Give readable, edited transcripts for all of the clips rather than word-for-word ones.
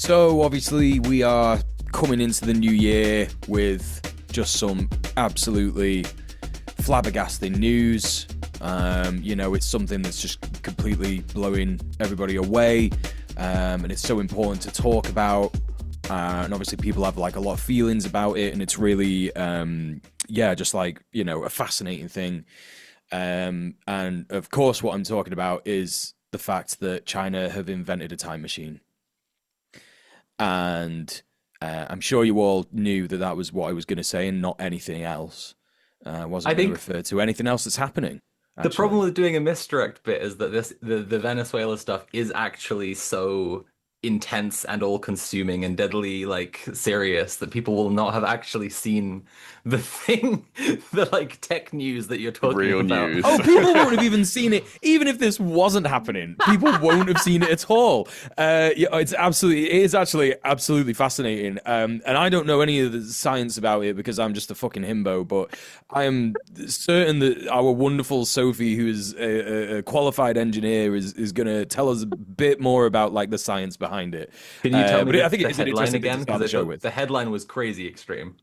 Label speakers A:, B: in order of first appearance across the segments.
A: So obviously we are coming into the new year with just some absolutely flabbergasting news. It's something that's just completely blowing everybody away, and it's so important to talk about. And obviously people have like a lot of feelings about it, and it's really, just like, a fascinating thing. And of course, what I'm talking about is the fact that China have invented a time machine. And I'm sure you all knew that that was what I was going to say and not anything else. I
B: I
A: wasn't going to
B: think
A: refer to anything else that's happening,
B: the problem
A: actually.
B: with doing a misdirect bit is that the Venezuela stuff is actually so intense and all-consuming and deadly serious that people will not have actually seen the thing, the tech news that you're
C: The
B: talking
C: real
B: about.
C: news.
A: Oh, people won't have even seen it, even if this wasn't happening. People won't have seen it at all. It is actually absolutely fascinating. And I don't know any of the science about it because I'm just a fucking himbo. But I am certain that our wonderful Sophie, who is a qualified engineer, is going to tell us a bit more about like the science behind it.
B: Can you tell me
A: I think it
B: the
A: is an
B: headline
A: interesting thing to
B: again?
A: start
B: Because
A: the
B: I
A: show
B: thought
A: with.
B: the headline was crazy extreme.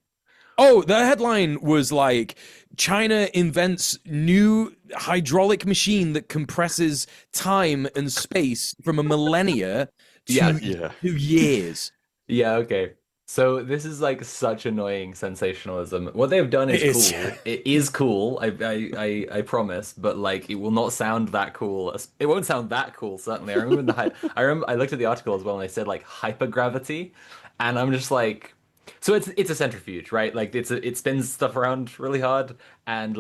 A: Oh, the headline was like China invents new hydraulic machine that compresses time and space from a millennia
B: Yeah,
A: to
C: Yeah.
A: 2 years.
B: yeah, okay. So this is like such annoying sensationalism. What they've done
A: It
B: is
A: is.
B: cool. It is cool. I promise. But like, it will not sound that cool. It won't sound that cool. Certainly. I remember I looked at the article as well, and they said like hypergravity, and I'm just like, so it's a centrifuge, right? Like it spins stuff around really hard, and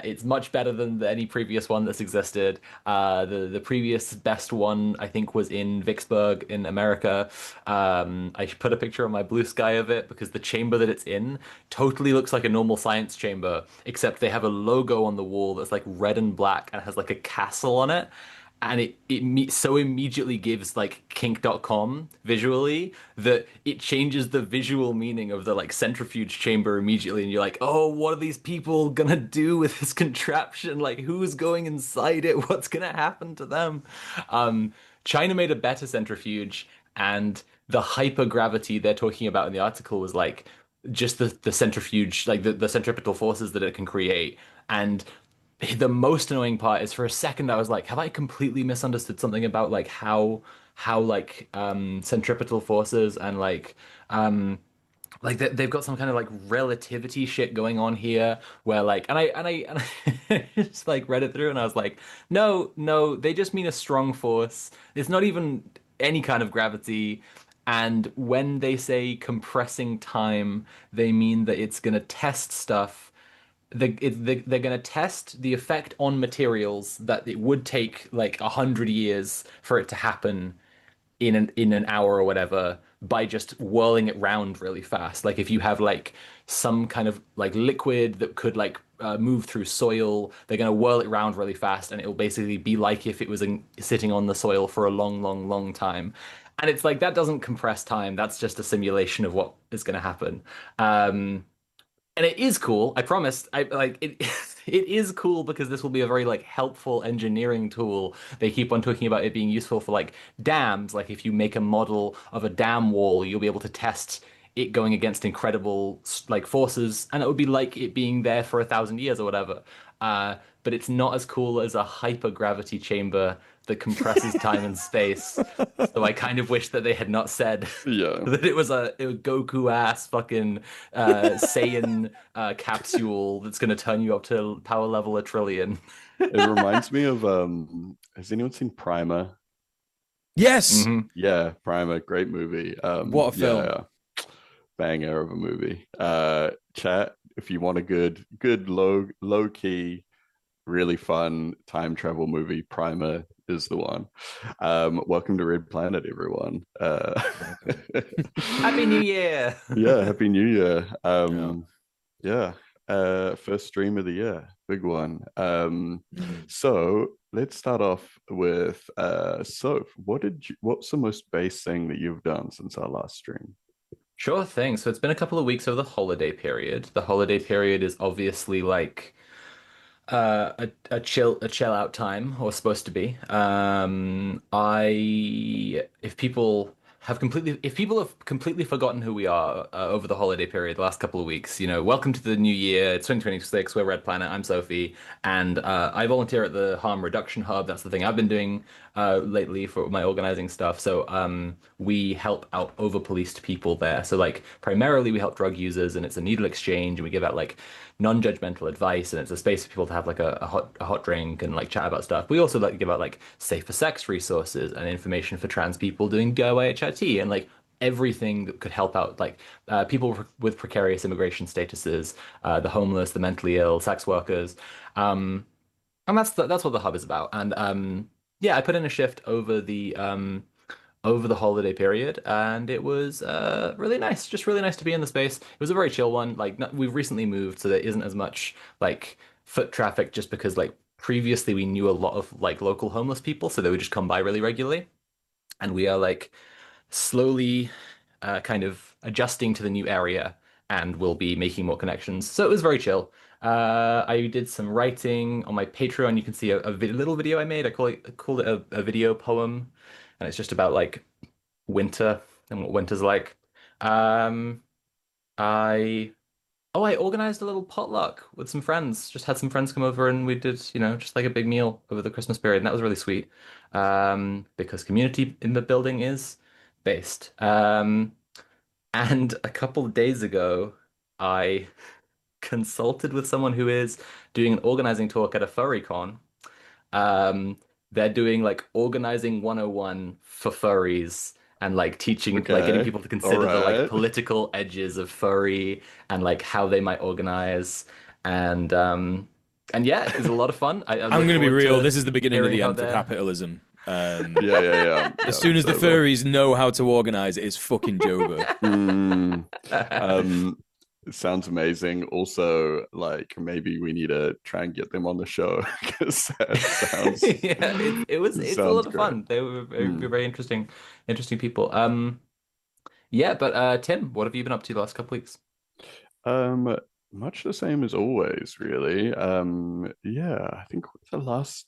B: it's much better than any previous one that's existed. The previous best one I think was in Vicksburg in America. I should put a picture on my blue sky of it because the chamber that it's in totally looks like a normal science chamber, except they have a logo on the wall that's like red and black and has like a castle on it. And so immediately gives like kink.com visually that it changes the visual meaning of the like centrifuge chamber immediately, and you're like, oh, what are these people gonna do with this contraption? Like, who's going inside it? What's gonna happen to them? China made a better centrifuge, and the hypergravity they're talking about in the article was like just the centrifuge, like the centripetal forces that it can create. And the most annoying part is for a second I was like, have I completely misunderstood something about like how centripetal forces and they've got some kind of like relativity shit going on here where like and I just like read it through and I was like, no, they just mean a strong force. It's not even any kind of gravity. And when they say compressing time, they mean that it's gonna test stuff. They're going to test the effect on materials that it would take like 100 years for it to happen in an hour or whatever by just whirling it round really fast. Like if you have like some kind of like liquid that could move through soil, they're going to whirl it round really fast, and it will basically be like if it was sitting on the soil for a long, long, long time. And it's like that doesn't compress time. That's just a simulation of what is going to happen. And it is cool. I promised. I like it. It is cool because this will be a very like helpful engineering tool. They keep on talking about it being useful for like dams. Like if you make a model of a dam wall, you'll be able to test it going against incredible like forces, and it would be like it being there for 1,000 years or whatever. But it's not as cool as a hypergravity chamber that compresses time and space. So I kind of wish that they had not said
C: Yeah.
B: that it was Goku ass fucking Saiyan capsule that's gonna turn you up to power level a trillion.
C: It reminds me of has anyone seen Primer?
A: Yes.
B: hmm
C: Yeah, Primer, great movie.
A: What a film.
C: Yeah, banger of a movie. Chat, if you want a good low key, really fun time travel movie, Primer is the one. Welcome to Red Planet, everyone.
A: Welcome.
B: Happy New Year!
C: Yeah, Happy New Year.
A: Yeah.
C: Yeah, first stream of the year, big one.
A: Mm.
C: So let's start off with Soph, what's the most base thing that you've done since our last stream?
B: Sure thing. So it's been a couple of weeks of the holiday period. The holiday period is obviously like a chill out time, or supposed to be. I if people have completely, if people have completely forgotten who we are over the holiday period, the last couple of weeks, welcome to the new year. It's 2026. We're Red Planet. I'm Sophie, and I volunteer at the Harm Reduction Hub. That's the thing I've been doing lately for my organizing stuff. So we help out over-policed people there. So like primarily we help drug users, and it's a needle exchange, and we give out like non-judgmental advice, and it's a space for people to have like a hot drink and like chat about stuff. We also like give out like safer sex resources and information for trans people doing DIY HRT and like everything that could help out like people with precarious immigration statuses, the homeless, the mentally ill, sex workers. And that's what the hub is about. And yeah, I put in a shift over the holiday period, and it was really nice. Just really nice to be in the space. It was a very chill one. Like we've recently moved, so there isn't as much like foot traffic, just because like previously we knew a lot of like local homeless people, so they would just come by really regularly. And we are like slowly kind of adjusting to the new area, and we'll be making more connections. So it was very chill. I did some writing on my Patreon. You can see a little video I made. I called it a video poem, and it's just about like winter and what winter's like. Um, I I organized a little potluck with some friends. Just had some friends come over, and we did, just like a big meal over the Christmas period, and that was really sweet. Because community in the building is based. And a couple of days ago, I consulted with someone who is doing an organizing talk at a furry con. Um, they're doing like organizing 101 for furries, and like teaching, like getting
C: Okay.
B: people to
C: All
B: consider the like
C: right.
B: political edges of furry and like how they might organize. And yeah, it was a lot of fun. I
A: I'm
B: look
A: going to be
B: forward
A: real.
B: to
A: This is the beginning of
B: hearing
A: the
B: how
A: end for
B: they're.
A: capitalism.
C: Yeah, yeah, yeah.
A: As
C: Yeah,
A: soon as the
C: totally.
A: furries know how to organize, it's fucking Jover.
C: Mm, um, it sounds amazing. Also, like maybe we need to try and get them on the show because that sounds
B: Yeah, it's a
C: sounds
B: lot of
C: great.
B: fun. They were very,
C: Mm.
B: very interesting people. Yeah, but Tim, what have you been up to the last couple weeks?
C: Um, Much the same as always, really. Yeah, I think the last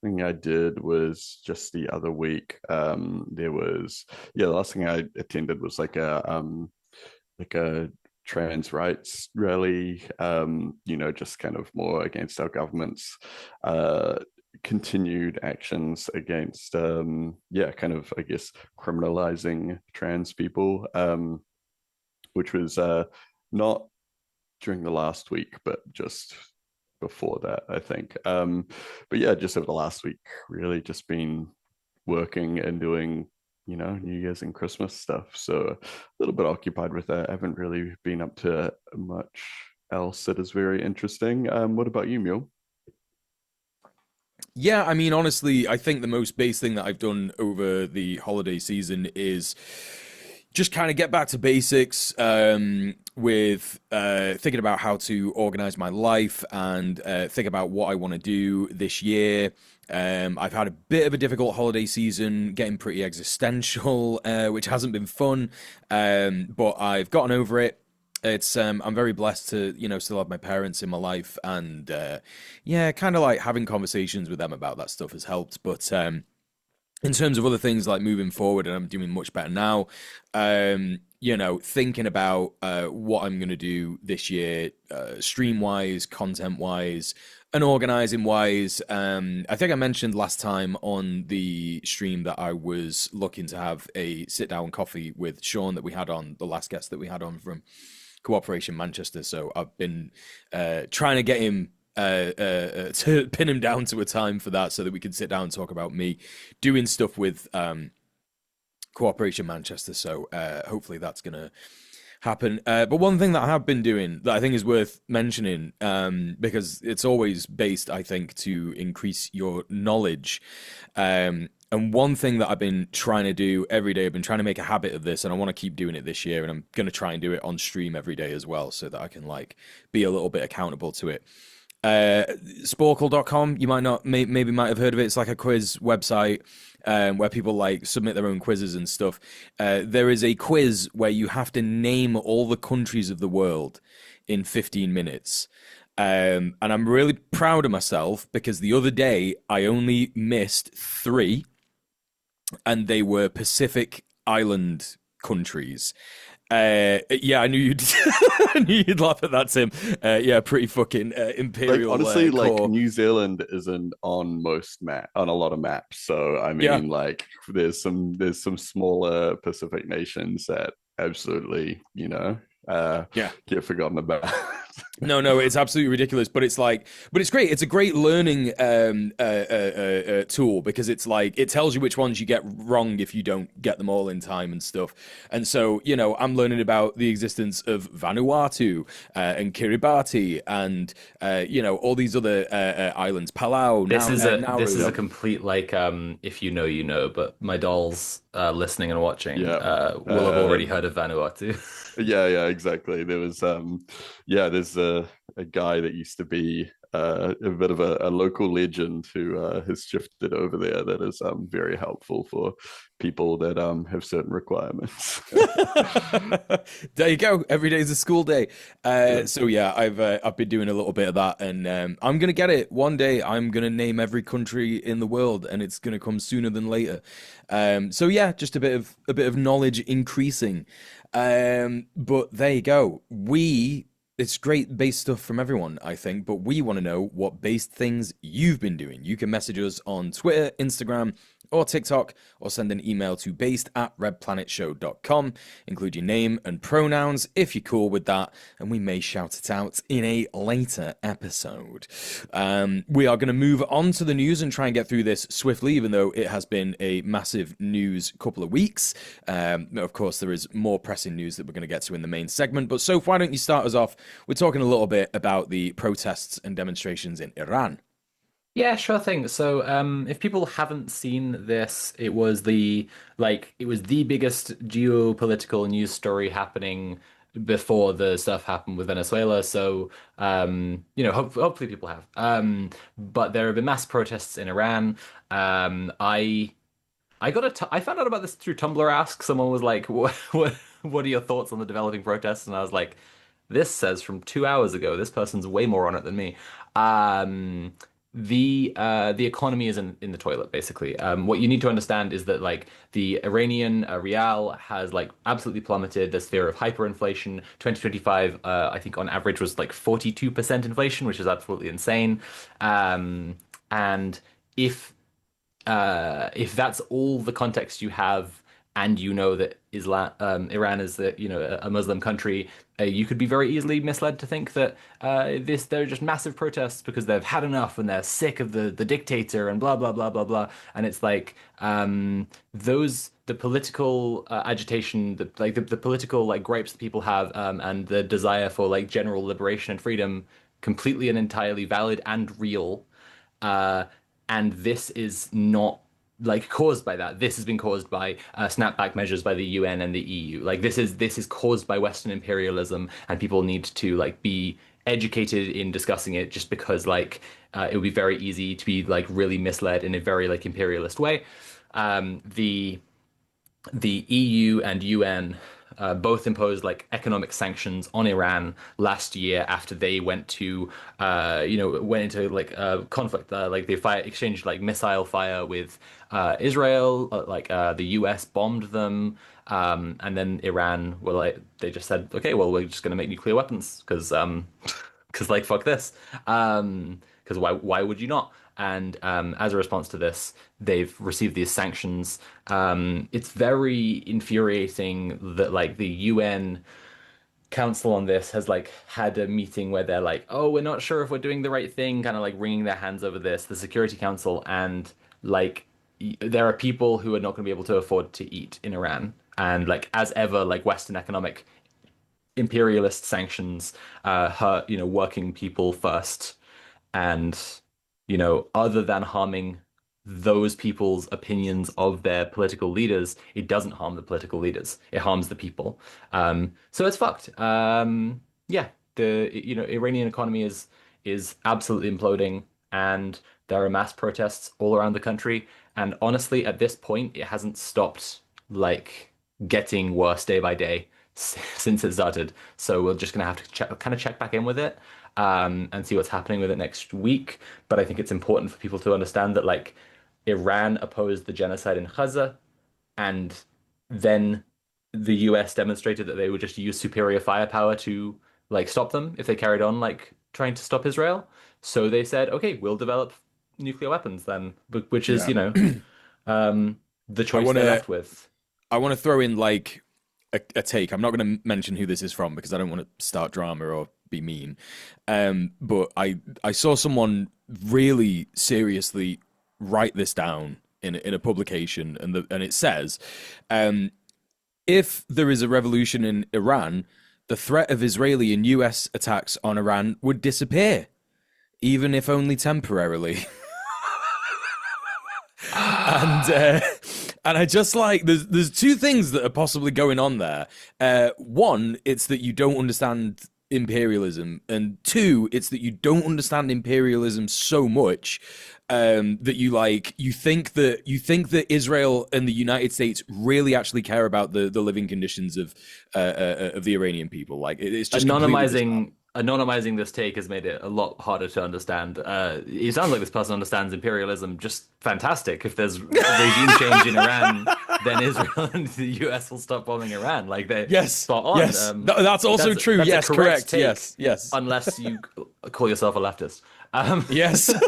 C: thing I did was just the other week. There was yeah, the last thing I attended was like a trans rights rally. Just kind of more against our government's uh continued actions against yeah, kind of I guess criminalizing trans people. Which was not during the last week, but just before that, I think. But yeah, just over the last week, really just been working and doing, New Year's and Christmas stuff. So a little bit occupied with that. I haven't really been up to much else that is very interesting. What about you, Mule?
A: Yeah, I mean, honestly, I think the most base thing that I've done over the holiday season is just kind of get back to basics with thinking about how to organize my life and think about what I want to do this year. I've had a bit of a difficult holiday season, getting pretty existential, which hasn't been fun, but I've gotten over it. It's I'm very blessed to still have my parents in my life, and yeah, kind of like having conversations with them about that stuff has helped. But in terms of other things like moving forward, and I'm doing much better now. Thinking about what I'm going to do this year, stream wise, content wise, and organizing wise. I think I mentioned last time on the stream that I was looking to have a sit down coffee with Sean that we had on, the last guest that we had on from Cooperation Manchester. So I've been trying to get him to pin him down to a time for that so that we can sit down and talk about me doing stuff with Cooperation Manchester. So hopefully that's going to happen. But one thing that I have been doing that I think is worth mentioning, because it's always based, I think, to increase your knowledge. And one thing that I've been trying to do every day, I've been trying to make a habit of this, and I want to keep doing it this year, and I'm going to try and do it on stream every day as well, so that I can like be a little bit accountable to it. Sporkle.com, you might not, maybe might have heard of it. It's like a quiz website where people like submit their own quizzes and stuff. There is a quiz where you have to name all the countries of the world in 15 minutes. And I'm really proud of myself because the other day I only missed three, and they were Pacific island countries. Yeah, I knew you'd I knew you'd laugh at that, Tim. Yeah, pretty fucking
C: Like
A: imperial
C: honestly, like
A: core.
C: New Zealand isn't on on a lot of maps. So I
A: Yeah,
C: mean, like there's some smaller Pacific nations that absolutely,
A: yeah.
C: get forgotten about.
A: No, no, it's absolutely ridiculous, but it's like, but it's great. It's a great learning tool because it's like it tells you which ones you get wrong if you don't get them all in time and stuff. And so, I'm learning about the existence of Vanuatu and Kiribati and all these other islands, Palau,
B: This
A: now
B: is a
A: Nauru.
B: complete like if you know you know, but my dolls listening and watching
C: Yeah.
B: will have already heard of Vanuatu.
C: Yeah, yeah, exactly. There's a guy that used to be a bit of a local legend who has shifted over there that is very helpful for people that have certain requirements.
A: There you go. Every day's a school day.
C: Yeah.
A: So yeah, I've been doing a little bit of that, and I'm gonna get it one day. I'm gonna name every country in the world, and it's gonna come sooner than later. So yeah, just a bit of knowledge increasing. But there you go. It's great base stuff from everyone, I think, but we want to know what based things you've been doing. You can message us on Twitter, Instagram, or TikTok, or send an email to based@redplanetshow.com. Include your name and pronouns if you're cool with that, and we may shout it out in a later episode. We are going to move on to the news and try and get through this swiftly, even though it has been a massive news couple of weeks. Of course, there is more pressing news that we're going to get to in the main segment, but Soph, why don't you start us off? We're talking a little bit about the protests and demonstrations in Iran.
B: Yeah, sure thing. So, if people haven't seen this, it was the biggest geopolitical news story happening before the stuff happened with Venezuela. So, hopefully people have. But there have been mass protests in Iran. I found out about this through Tumblr Ask. Someone was like, what are your thoughts on the developing protests?" And I was like, this says from 2 hours ago. This person's way more on it than me. Um, the economy is in the toilet, basically. What you need to understand is that like the Iranian rial has like absolutely plummeted. There's fear of hyperinflation. 2025, I think on average was like 42% inflation, which is absolutely insane. And if if that's all the context you have, and you know that Iran is a Muslim country, you could be very easily misled to think that they're just massive protests because they've had enough and they're sick of the dictator and blah blah blah blah blah. And it's like the political agitation, the political like gripes that people have, and the desire for like general liberation and freedom, completely and entirely valid and real. Uh, and this is not like caused by that. This has been caused by snapback measures by the UN and the EU. Like this is caused by Western imperialism, and people need to like be educated in discussing it, just because like it would be very easy to be like really misled in a very like imperialist way. The EU and UN both imposed like economic sanctions on Iran last year after they went into like conflict. Like they exchanged like missile fire with Israel. The US bombed them, and then Iran were like they just said, okay, well we're just gonna make nuclear weapons because like fuck this. Because why would you not? And as a response to this, they've received these sanctions. It's very infuriating that like the UN council on this has like had a meeting where they're like, "Oh, we're not sure if we're doing the right thing," kind of like wringing their hands over this. The Security Council, and like there are people who are not going to be able to afford to eat in Iran. And like as ever, like Western economic imperialist sanctions hurt, working people first. And, other than harming those people's opinions of their political leaders, it doesn't harm the political leaders. It harms the people. So it's fucked. Yeah, the Iranian economy is absolutely imploding, and there are mass protests all around the country. And honestly, at this point, it hasn't stopped like getting worse day by day since it started. So we're just gonna have to check back in with it, and see what's happening with it next week. But I think it's important for people to understand that like Iran opposed the genocide in Gaza, and then the US demonstrated that they would just use superior firepower to like stop them if they carried on like trying to stop Israel. So they said, okay, we'll develop nuclear weapons then, which is,
A: Yeah.
B: um, the
A: I
B: choice
A: want
B: they're
A: to
B: left with.
A: I want to throw in like a take. I'm not going to mention who this is from because I don't want to start drama or be mean. But I saw someone really seriously write this down in a publication, and it says, um, if there is a revolution in Iran, the threat of Israeli and US attacks on Iran would disappear, even if only temporarily. and and I just like there's two things that are possibly going on there. One, it's that you don't understand imperialism, and two, it's that you don't understand imperialism so much that you think that Israel and the United States really actually care about the living conditions of the Iranian people. Like it's just completely bizarre.
B: Anonymizing this take has made it a lot harder to understand. It sounds like this person understands imperialism just fantastic. If there's regime change in Iran, then Israel and the US will stop bombing Iran. Like they
A: Yes,
B: spot on.
A: yes, that's also true.
B: That's a
A: Yes,
B: correct
A: correct.
B: take,
A: Yes, yes,
B: unless you call yourself a leftist.
A: yes. uh,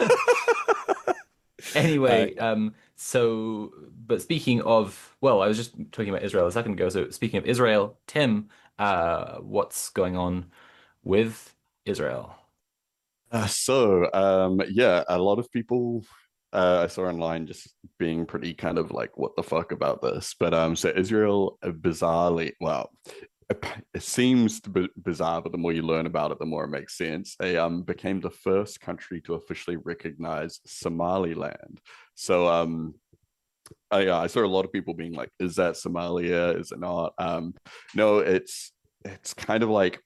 B: Anyway, but speaking of, well, I was just talking about Israel a second ago. So speaking of Israel, Tim, what's going on with Israel?
C: Yeah, a lot of people I saw online just being pretty kind of like, what the fuck about this? But so Israel, bizarrely, well, it seems to be bizarre, but the more you learn about it, the more it makes sense. They became the first country to officially recognize Somaliland. So I saw a lot of people being like, "Is that Somalia? Is it not?" No, it's kind of like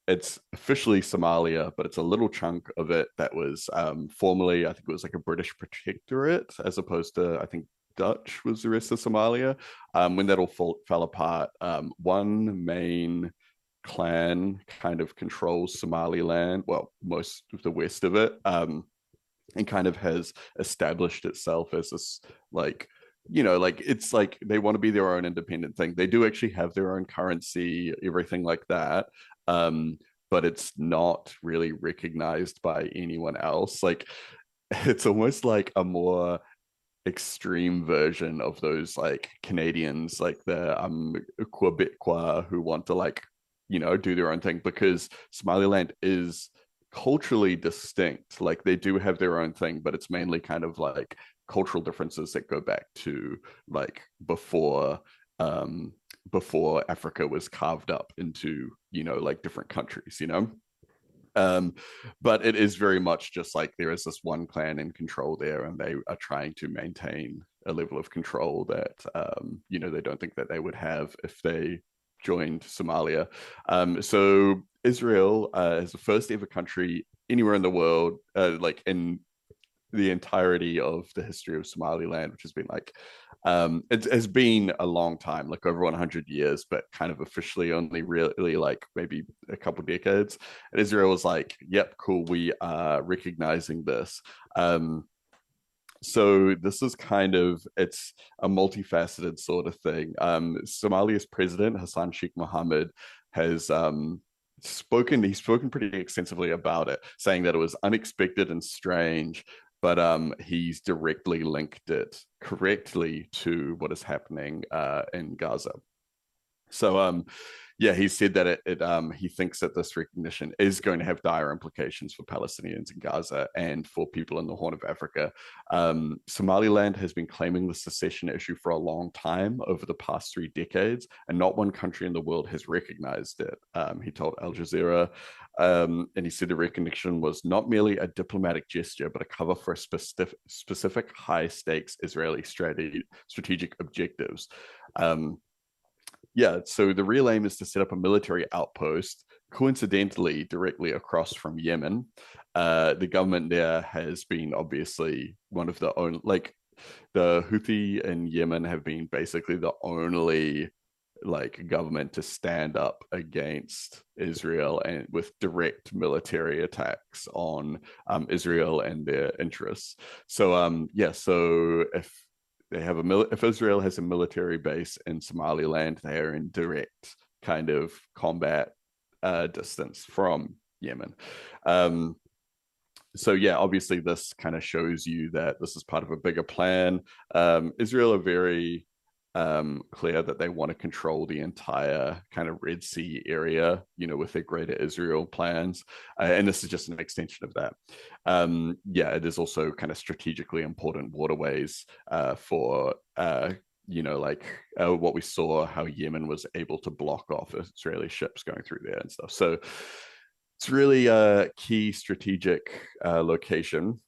C: it's officially Somalia, but it's a little chunk of it that was formerly, I think it was like a British protectorate, as opposed to, I think, Dutch was the rest of Somalia. When that all fell apart, one main clan kind of controls Somaliland, well, most of the west of it, and kind of has established itself as this, like, like it's like they want to be their own independent thing. They do actually have their own currency, everything like that. Um, but it's not really recognized by anyone else. Like it's almost like a more extreme version of those like Canadians, like the Quebecois who want to like, do their own thing, because Somaliland is culturally distinct. Like they do have their own thing, but it's mainly kind of like cultural differences that go back to like um before Africa was carved up into, like different countries. um, but it is very much just like there is this one clan in control there, and they are trying to maintain a level of control that they don't think that they would have if they joined Somalia. So Israel is the first ever country anywhere in the world, like in the entirety of the history of Somaliland, which has been like it has been a long time, like over 100 years, but kind of officially only really like maybe a couple decades. And Israel was like, "Yep, cool, we are recognizing this." So this is kind of, it's a multifaceted sort of thing. Somalia's president Hassan Sheikh Mohammed has he's spoken pretty extensively about it, saying that it was unexpected and strange, but he's directly linked it correctly to what is happening in Gaza. So yeah, he said that he thinks that this recognition is going to have dire implications for Palestinians in Gaza and for people in the Horn of Africa. Somaliland has been claiming the secession issue for a long time, over the past 3 decades, and not one country in the world has recognized it. He told Al Jazeera, and he said the recognition was not merely a diplomatic gesture, but a cover for a specific high stakes Israeli strategic objectives. Yeah, so the real aim is to set up a military outpost, coincidentally, directly across from Yemen. The government there has been obviously one of the only, like, the Houthi in Yemen have been basically the only like government to stand up against Israel and with direct military attacks on Israel and their interests. So yeah, so if they have if Israel has a military base in Somaliland, they are in direct kind of combat distance from Yemen. Um, so yeah, obviously this kind of shows you that this is part of a bigger plan. Israel are very clear that they want to control the entire kind of Red Sea area, with their Greater Israel plans, and this is just an extension of that. Yeah, it is also kind of strategically important waterways for. What we saw, how Yemen was able to block off Israeli ships going through there and stuff. So it's really a key strategic location.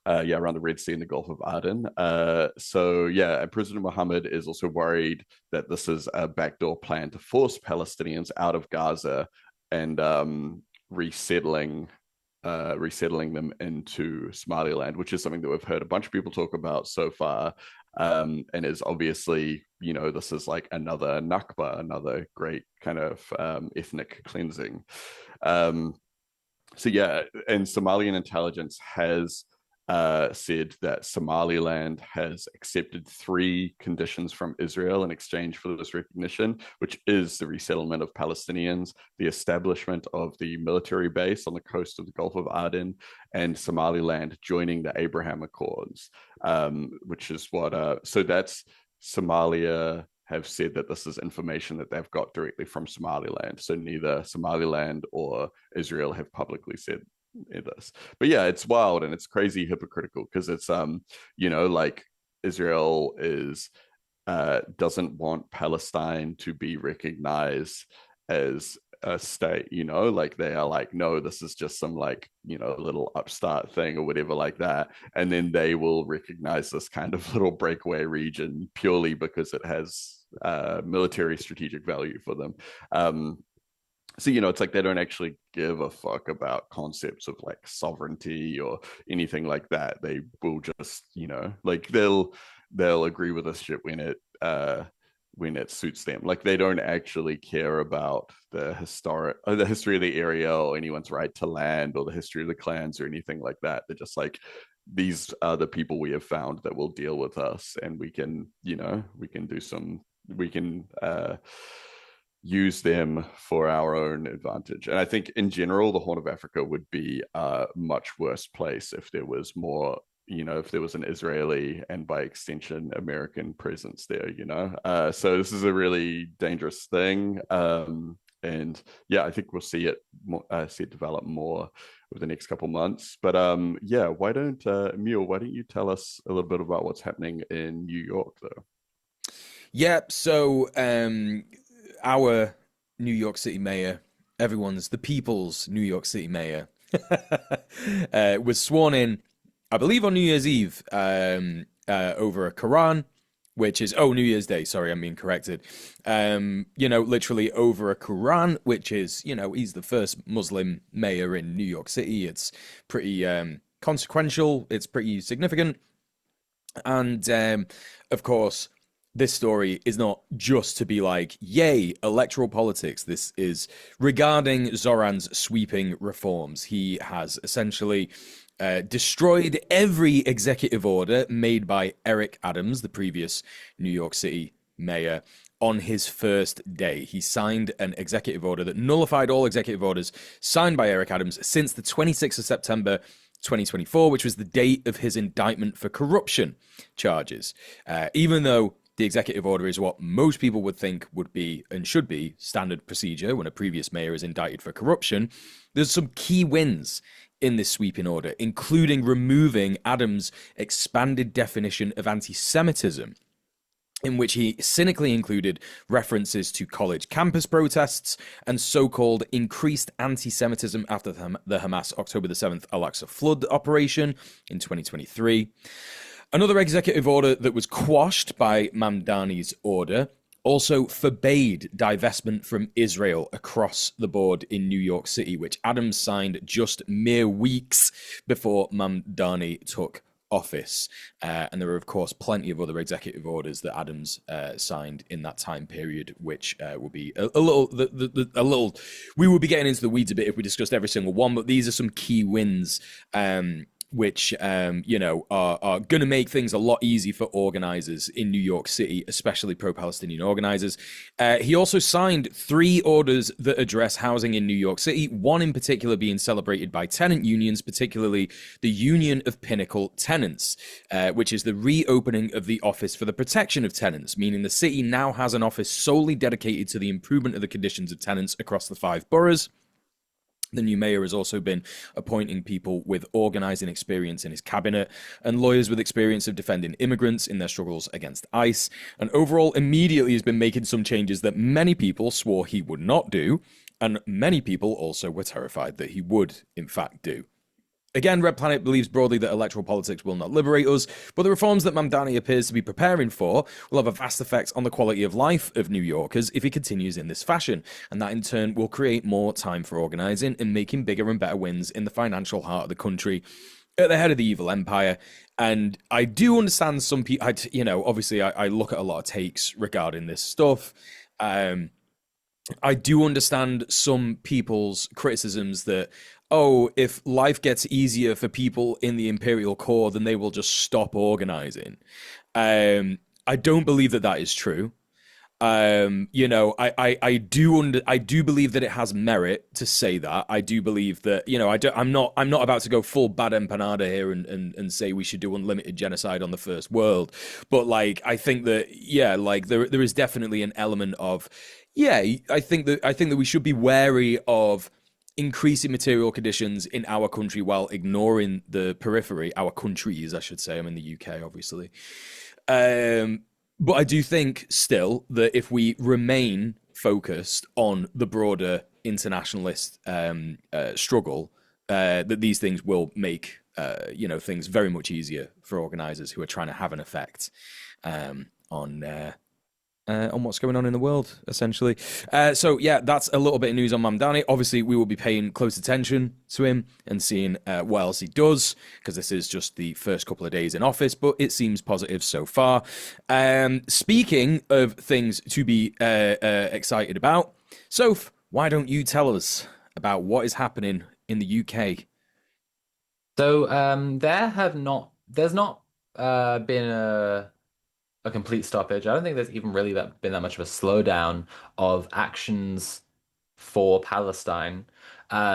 C: Around the Red Sea and the Gulf of Aden. And President Mohammed is also worried that this is a backdoor plan to force Palestinians out of Gaza and resettling them into Somaliland, which is something that we've heard a bunch of people talk about so far, and is obviously, this is like another Nakba, another great kind of ethnic cleansing. And Somalian intelligence has said that Somaliland has accepted 3 conditions from Israel in exchange for this recognition, which is the resettlement of Palestinians, the establishment of the military base on the coast of the Gulf of Aden, and Somaliland joining the Abraham Accords, which is so that's Somalia have said that this is information that they've got directly from Somaliland. So neither Somaliland or Israel have publicly said this. But yeah, it's wild and it's crazy hypocritical because it's like Israel is doesn't want Palestine to be recognized as a state, like they are like, no, this is just some like, little upstart thing or whatever like that. And then they will recognize this kind of little breakaway region purely because it has military strategic value for them. So, it's like they don't actually give a fuck about concepts of like sovereignty or anything like that. They will just, like they'll agree with this shit when it suits them. Like they don't actually care about the history of the area or anyone's right to land or the history of the clans or anything like that. They're just like, these are the people we have found that will deal with us, and we can use them for our own advantage. And I think in general, the Horn of Africa would be a much worse place if there was more, if there was an Israeli and by extension American presence there, so this is a really dangerous thing. And yeah, I think we'll see it develop more over the next couple months. But why don't you tell us a little bit about what's happening in New York though?
A: Yeah, so our New York City mayor, the people's New York City mayor, was sworn in, I believe, on New Year's Eve over a Quran, which is, New Year's Day, sorry, I'm being corrected. Literally over a Quran, which is, he's the first Muslim mayor in New York City. It's pretty consequential, it's pretty significant. And of course, this story is not just to be like, yay, electoral politics. This is regarding Zoran's sweeping reforms. He has essentially destroyed every executive order made by Eric Adams, the previous New York City mayor, on his first day. He signed an executive order that nullified all executive orders signed by Eric Adams since the 26th of September 2024, which was the date of his indictment for corruption charges. Even though the executive order is what most people would think would be and should be standard procedure when a previous mayor is indicted for corruption, there's some key wins in this sweeping order, including removing Adams' expanded definition of anti-Semitism, in which he cynically included references to college campus protests and so-called increased anti-Semitism after the Hamas October the 7th Al-Aqsa flood operation in 2023. Another executive order that was quashed by Mamdani's order also forbade divestment from Israel across the board in New York City, which Adams signed just mere weeks before Mamdani took office. And there were, of course, plenty of other executive orders that Adams signed in that time period, which will be a little. We would be getting into the weeds a bit if we discussed every single one, but these are some key wins which are going to make things a lot easier for organizers in New York City, especially pro-Palestinian organizers. He also signed 3 orders that address housing in New York City, one in particular being celebrated by tenant unions, particularly the Union of Pinnacle Tenants, which is the reopening of the Office for the Protection of Tenants, meaning the city now has an office solely dedicated to the improvement of the conditions of tenants across the 5 boroughs. The new mayor has also been appointing people with organizing experience in his cabinet and lawyers with experience of defending immigrants in their struggles against ICE. And overall, immediately has been making some changes that many people swore he would not do, and many people also were terrified that he would, in fact, do. Again, Red Planet believes broadly that electoral politics will not liberate us, but the reforms that Mamdani appears to be preparing for will have a vast effect on the quality of life of New Yorkers if he continues in this fashion, and that in turn will create more time for organising and making bigger and better wins in the financial heart of the country at the head of the evil empire. And I do understand some people, obviously I look at a lot of takes regarding this stuff. I do understand some people's criticisms that, oh, if life gets easier for people in the Imperial Core, then they will just stop organizing. I don't believe that that is true. I do believe that it has merit to say that. I do believe that, I'm not about to go full bad empanada here and say we should do unlimited genocide on the first world. But like, I think that, there is definitely an element of, I think that we should be wary of increasing material conditions in our country while ignoring the periphery, our countries, I should say. I'm in the UK, obviously. But I do think still that if we remain focused on the broader internationalist struggle, that these things will make things very much easier for organizers who are trying to have an effect on what's going on in the world, essentially. So that's a little bit of news on Mamdani. Obviously, we will be paying close attention to him and seeing what else he does, because this is just the first couple of days in office, but it seems positive so far. Speaking of things to be excited about, Soph, why don't you tell us about what is happening in the UK?
B: So there's not been a complete stoppage. I don't think there's even really been that much of a slowdown of actions for Palestine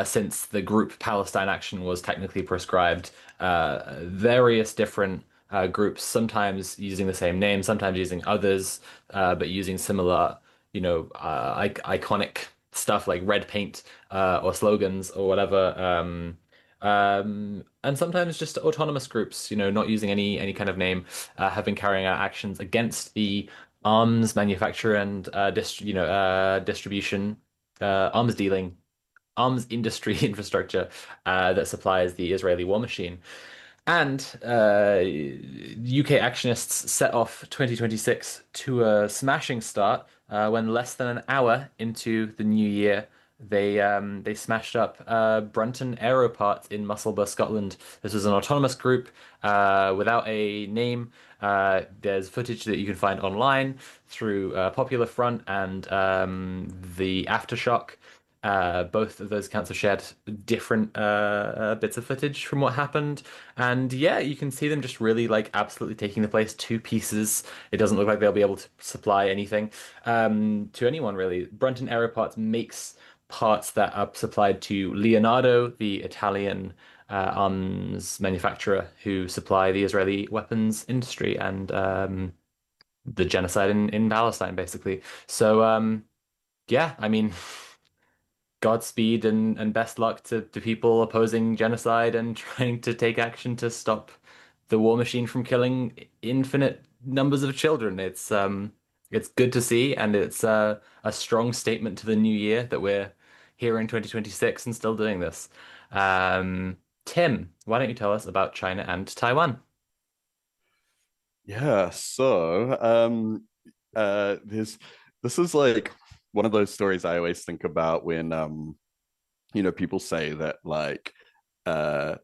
B: since the group Palestine Action was technically proscribed. Various different groups, sometimes using the same name, sometimes using others, but using similar, iconic stuff like red paint or slogans or whatever. And sometimes just autonomous groups, not using any kind of name, have been carrying out actions against the arms manufacturer and distribution, arms dealing, arms industry infrastructure that supplies the Israeli war machine. And UK actionists set off 2026 to a smashing start when less than an hour into the new year, they smashed up Brunton Aeroparts in Musselburgh, Scotland. This was an autonomous group without a name. There's footage that you can find online through Popular Front and the Aftershock. Both of those accounts have shared different bits of footage from what happened, and you can see them just really like absolutely taking the place to pieces. It doesn't look like they'll be able to supply anything to anyone really. Brunton Aeroparts makes parts that are supplied to Leonardo, the Italian arms manufacturer who supply the Israeli weapons industry and the genocide in Palestine, basically. So I mean. Godspeed and best luck to people opposing genocide and trying to take action to stop the war machine from killing infinite numbers of children. It's good to see, and it's a strong statement to the new year that we're here in 2026 and still doing this. Tim, why don't you tell us about China and Taiwan?
C: Yeah, so this is like one of those stories I always think about when people say that like uh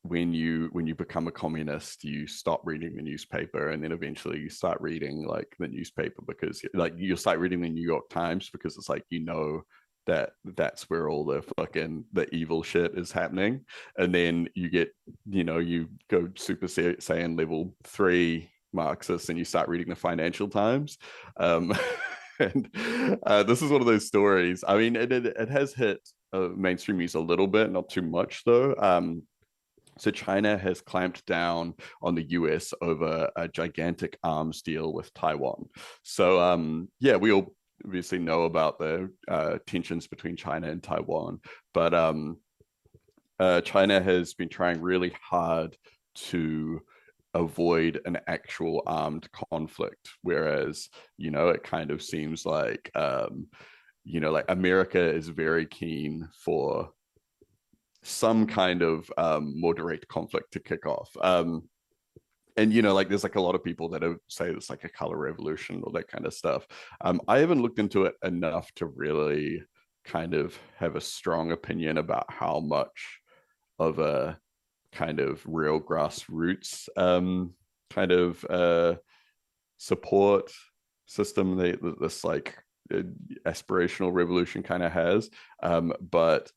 C: when you become a communist, you stop reading the newspaper, and then eventually you start reading like the newspaper because like you'll start reading the New York Times because it's like that's where all the evil shit is happening. And then you get, you go Super Saiyan level 3 Marxist and you start reading the Financial Times. um and this is one of those stories. I mean, it has hit mainstream news a little bit, not too much though. So China has clamped down on the US over a gigantic arms deal with Taiwan. So yeah, we all obviously know about the tensions between China and Taiwan, but China has been trying really hard to avoid an actual armed conflict, whereas it kind of seems like like America is very keen for some kind of more direct conflict to kick off. And like there's like a lot of people that say it's like a color revolution or that kind of stuff. I haven't looked into it enough to really kind of have a strong opinion about how much of a kind of real grassroots kind of support system this like aspirational revolution kind of has. But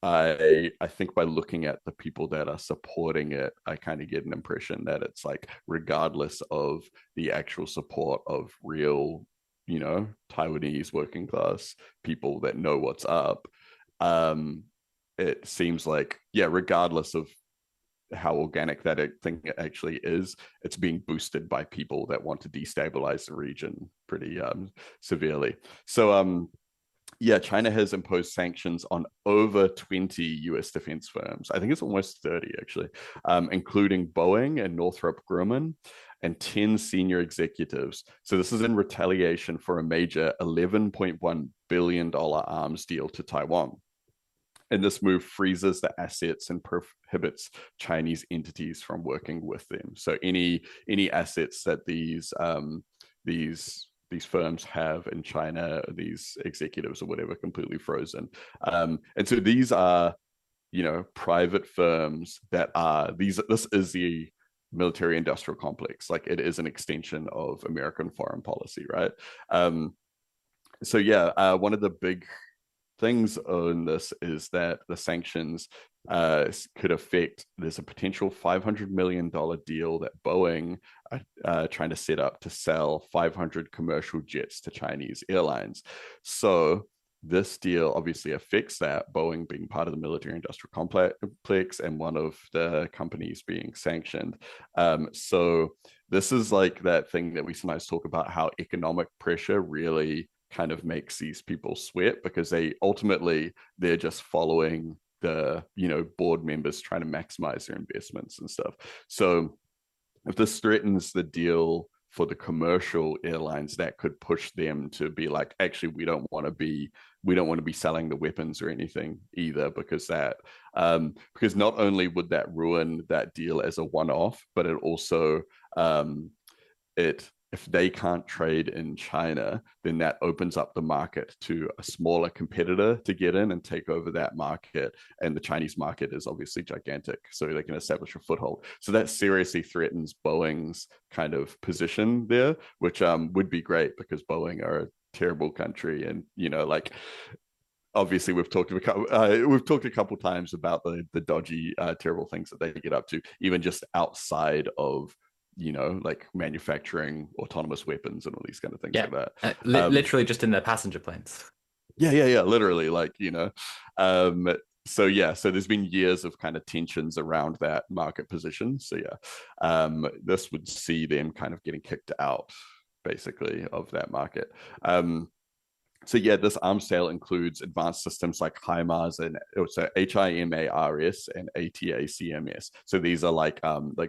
C: I think by looking at the people that are supporting it, I kind of get an impression that it's like, regardless of the actual support of real, Taiwanese working class people that know what's up, um, it seems like, yeah, regardless of how organic that thing actually is, it's being boosted by people that want to destabilize the region pretty severely. So yeah, China has imposed sanctions on over 20 US defense firms. I think it's almost 30, actually, including Boeing and Northrop Grumman and 10 senior executives. So this is in retaliation for a major $11.1 billion arms deal to Taiwan. And this move freezes the assets and prohibits Chinese entities from working with them. So any assets that these firms have in China, these executives or whatever, completely frozen. And so these are, private firms that are these. This is the military industrial complex. Like, it is an extension of American foreign policy, right? So yeah, one of the big things on this is that the sanctions could affect. There's a potential $500 million deal that Boeing are trying to set up to sell 500 commercial jets to Chinese airlines. So this deal obviously affects that, Boeing being part of the military industrial complex and one of the companies being sanctioned. So this is like that thing that we sometimes talk about, how economic pressure really kind of makes these people sweat, because they're just following the board members trying to maximize their investments and stuff. So if this threatens the deal for the commercial airlines, that could push them to be like, actually, we don't want to be selling the weapons or anything either, because because not only would that ruin that deal as a one-off, but it also if they can't trade in China, then that opens up the market to a smaller competitor to get in and take over that market. And the Chinese market is obviously gigantic, so they can establish a foothold. So that seriously threatens Boeing's kind of position there, which would be great, because Boeing are a terrible country. And, like, obviously we've talked a couple times about the dodgy, terrible things that they get up to, even just outside of like manufacturing autonomous weapons and all these kind of things like that.
B: Literally just in their passenger planes.
C: Yeah, literally, like, so yeah, so there's been years of kind of tensions around that market position. So yeah, this would see them kind of getting kicked out, basically, of that market. So yeah, this arms sale includes advanced systems like HIMARS and also HIMARS and ATACMS. So these are like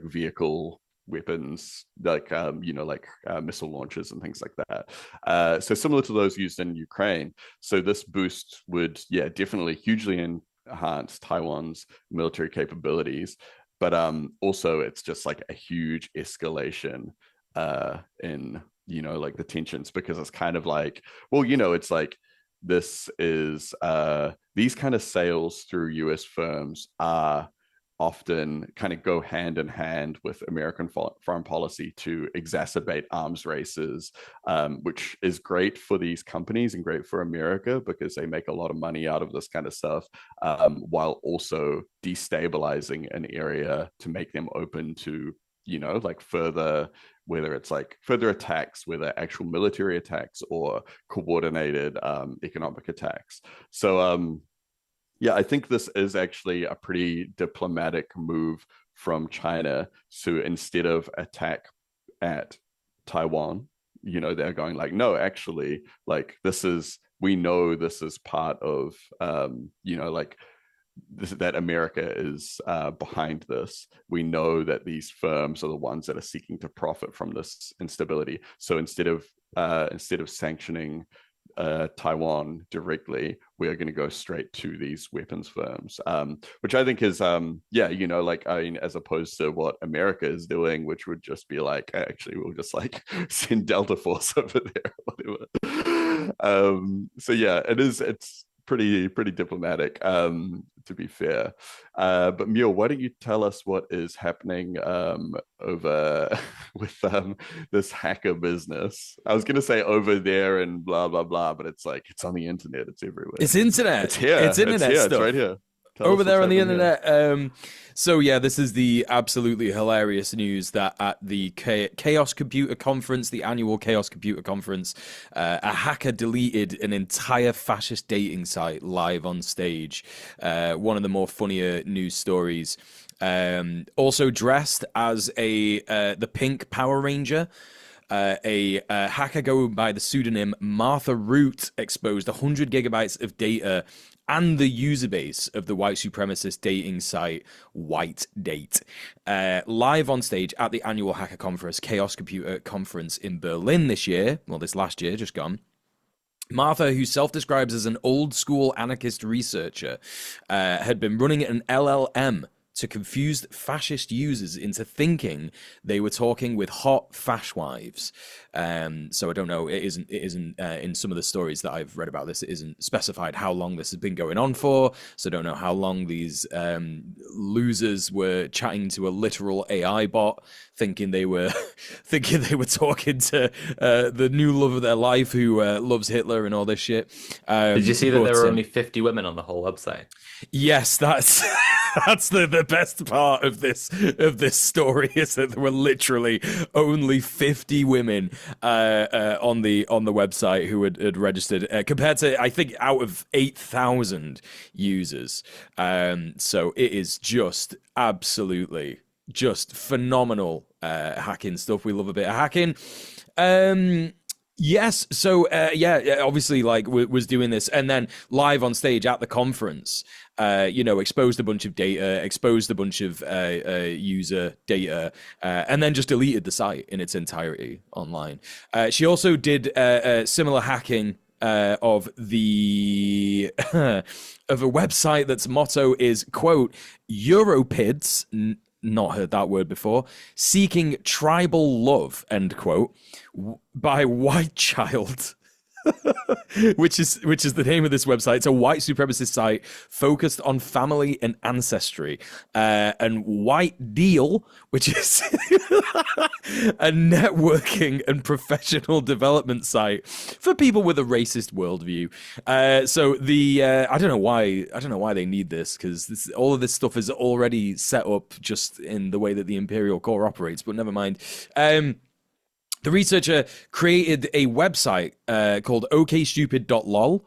C: vehicle weapons, like missile launchers and things like that. So similar to those used in Ukraine. So this boost would, yeah, definitely hugely enhance Taiwan's military capabilities, but also it's just like a huge escalation in like the tensions, because it's kind of like, well, it's like, this is these kind of sales through US firms are often kind of go hand in hand with American foreign policy to exacerbate arms races, which is great for these companies and great for America because they make a lot of money out of this kind of stuff, while also destabilizing an area to make them open to, like further, whether it's like further attacks, whether actual military attacks or coordinated economic attacks. So yeah, I think this is actually a pretty diplomatic move from China. So instead of attack at Taiwan, they're going like, no, actually, like we know this is part of, like that America is behind this. We know that these firms are the ones that are seeking to profit from this instability. So instead of sanctioning Taiwan directly, we are going to go straight to these weapons firms, which I think is, like, I mean, as opposed to what America is doing, which would just be like, actually, we'll just like send Delta Force over there, whatever. So yeah, it's pretty diplomatic, to be fair. But Mule, why don't you tell us what is happening over with this hacker business? I was gonna say over there and blah blah blah, but it's like it's on the internet, it's everywhere.
A: It's internet.
C: It's here.
A: It's internet
C: It's
A: stuff.
C: right here.
A: Over there on the internet. So yeah, this is the absolutely hilarious news that at the Chaos Computer Conference, the annual Chaos Computer Conference, a hacker deleted an entire fascist dating site live on stage. One of the more funnier news stories. Also dressed as the Pink Power Ranger. A hacker going by the pseudonym Martha Root exposed 100 gigabytes of data and the user base of the white supremacist dating site White Date. Live on stage at the annual hacker conference, Chaos Computer Conference in Berlin this last year, just gone. Martha, who self-describes as an old-school anarchist researcher, had been running an LLM to confuse fascist users into thinking they were talking with hot fashwives. So I don't know. It isn't in some of the stories that I've read about this. It isn't specified how long this has been going on for. So I don't know how long these losers were chatting to a literal AI bot, thinking they were talking to the new love of their life who loves Hitler and all this shit.
B: Did you see that there were only 50 women on the whole website? Yes,
A: that's that's the best part of this story, is that there were literally only 50 women on the website who had registered, compared to, I think, out of 8,000 users. So it is just absolutely just phenomenal hacking stuff. We love a bit of hacking. Yes, so obviously, like, was doing this, and then live on stage at the conference, exposed a bunch of data, exposed a bunch of user data, and then just deleted the site in its entirety online. She also did similar hacking of the of a website that's motto is, quote, Europids. Not heard that word before. Seeking tribal love, end quote, by White Child, which is the name of this website. It's a white supremacist site focused on family and ancestry. And White Deal, which is a networking and professional development site for people with a racist worldview. So I don't know why they need this, because all of this stuff is already set up just in the way that the Imperial Core operates. But never mind. The researcher created a website called okstupid.lol,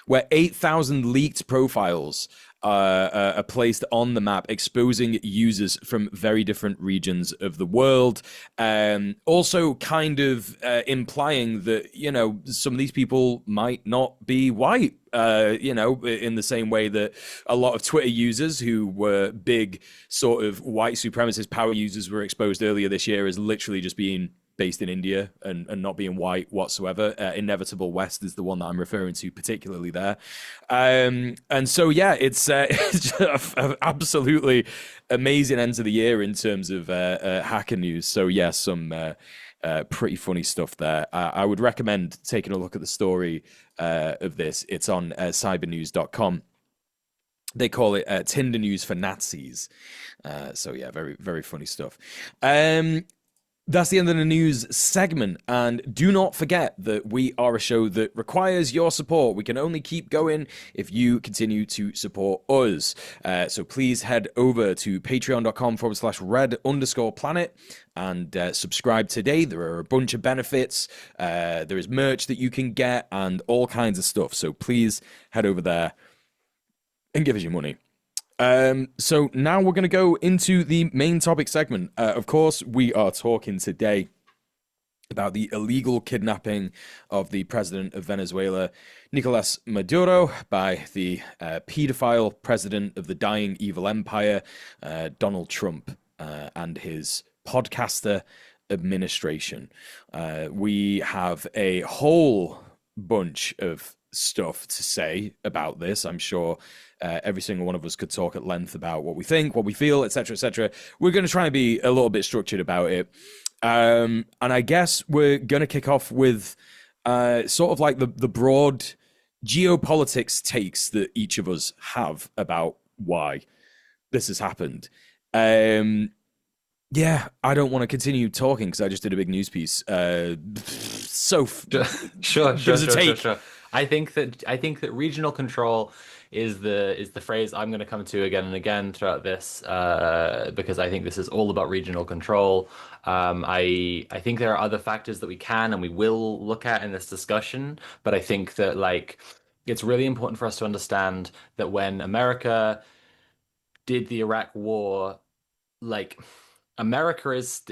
A: where 8,000 leaked profiles are placed on the map, exposing users from very different regions of the world. Also kind of implying that, some of these people might not be white, in the same way that a lot of Twitter users who were big sort of white supremacist power users were exposed earlier this year as literally just being based in India and not being white whatsoever. Inevitable West is the one that I'm referring to particularly there. And so, yeah, it's an absolutely amazing end to the year in terms of hacker news. So, yeah, some pretty funny stuff there. I would recommend taking a look at the story of this. It's on cybernews.com. They call it Tinder news for Nazis. So yeah, very very funny stuff. That's the end of the news segment. And do not forget that we are a show that requires your support. We can only keep going if you continue to support us. So please head over to patreon.com/red_planet and subscribe today. There are a bunch of benefits. There is merch that you can get and all kinds of stuff. So please head over there and give us your money. So now we're going to go into the main topic segment. Of course, we are talking today about the illegal kidnapping of the president of Venezuela, Nicolas Maduro, by the pedophile president of the dying evil empire, Donald Trump, and his podcaster administration. We have a whole bunch of stuff to say about this. I'm sure every single one of us could talk at length about what we think, what we feel, etc., etc. We're going to try and be a little bit structured about it. And I guess we're going to kick off with sort of like the broad geopolitics takes that each of us have about why this has happened. Yeah, I don't want to continue talking because I just did a big news piece.
B: Sure.
A: Give us a take.
B: Sure. I think that regional control is the phrase I'm going to come to again and again throughout this, because I think this is all about regional control. I think there are other factors that we can and we will look at in this discussion, but I think that like it's really important for us to understand that when America did the Iraq War, like America is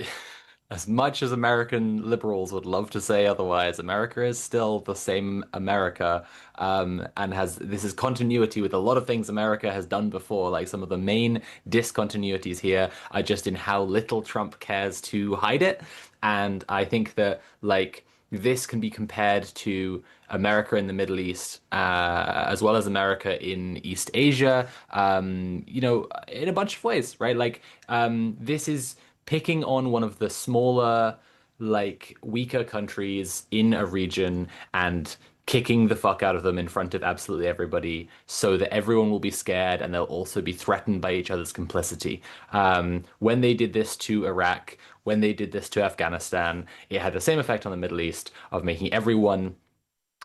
B: as much as American liberals would love to say otherwise, America is still the same America, and has this is continuity with a lot of things America has done before. Like some of the main discontinuities here are just in how little Trump cares to hide it, and I think that like this can be compared to America in the Middle East, as well as America in East Asia, in a bunch of ways, right? Like, this is picking on one of the smaller, like, weaker countries in a region and kicking the fuck out of them in front of absolutely everybody so that everyone will be scared and they'll also be threatened by each other's complicity. When they did this to Iraq, when they did this to Afghanistan, it had the same effect on the Middle East of making everyone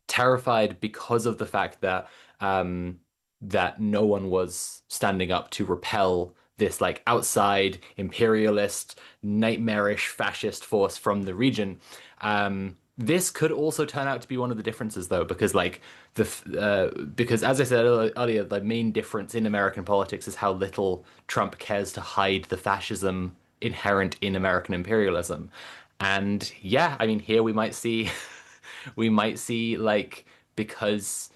B: terrified because of the fact that that no one was standing up to repel this like outside imperialist, nightmarish fascist force from the region. This could also turn out to be one of the differences, though, because like because as I said earlier, the main difference in American politics is how little Trump cares to hide the fascism inherent in American imperialism. And yeah, I mean, here we might see we might see like because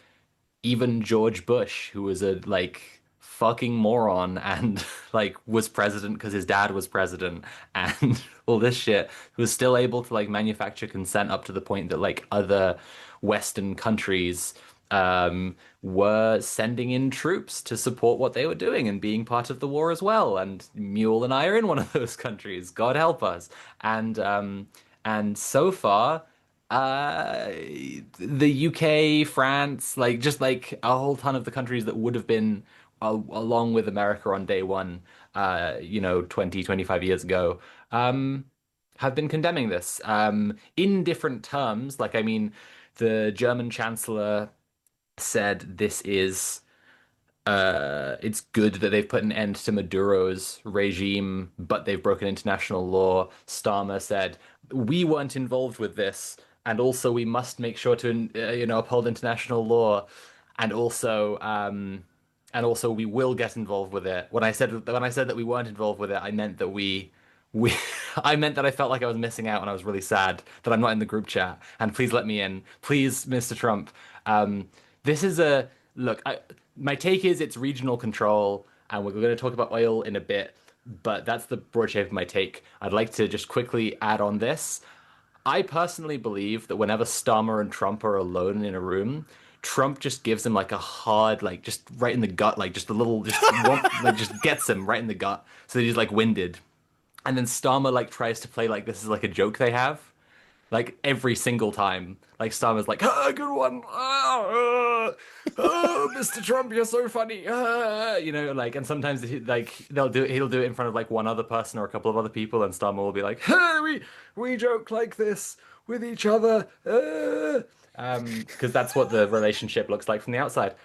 B: even George Bush, who was a like fucking moron and like was president because his dad was president and all this shit, was still able to like manufacture consent up to the point that like other Western countries were sending in troops to support what they were doing and being part of the war as well. And Mule and I are in one of those countries. God help us. And so far, uh, the UK, France, like just like a whole ton of the countries that would have been along with America on day one, 20, 25 years ago, have been condemning this in different terms. Like, I mean, the German Chancellor said this is it's good that they've put an end to Maduro's regime, but they've broken international law. Starmer said, we weren't involved with this, and also we must make sure to, uphold international law, and also we will get involved with it. When I said that we weren't involved with it, I meant that we I meant that I felt like I was missing out and I was really sad that I'm not in the group chat. And please let me in. Please, Mr. Trump. This is a look, my take is it's regional control, and we're going to talk about oil in a bit, but that's the broad shape of my take. I'd like to just quickly add on this. I personally believe that whenever Starmer and Trump are alone in a room, Trump just gives him like a hard, like just right in the gut, like just a little, like just gets him right in the gut, so that he's like winded. And then Starmer like tries to play like this is like a joke they have. like every single time. Like Starmer's like, ah, good one. Oh, Mr. Trump, you're so funny. You know, like, and sometimes he'll do it in front of like one other person or a couple of other people, and Starmer will be like, hey, we joke like this with each other. Because that's what the relationship looks like from the outside.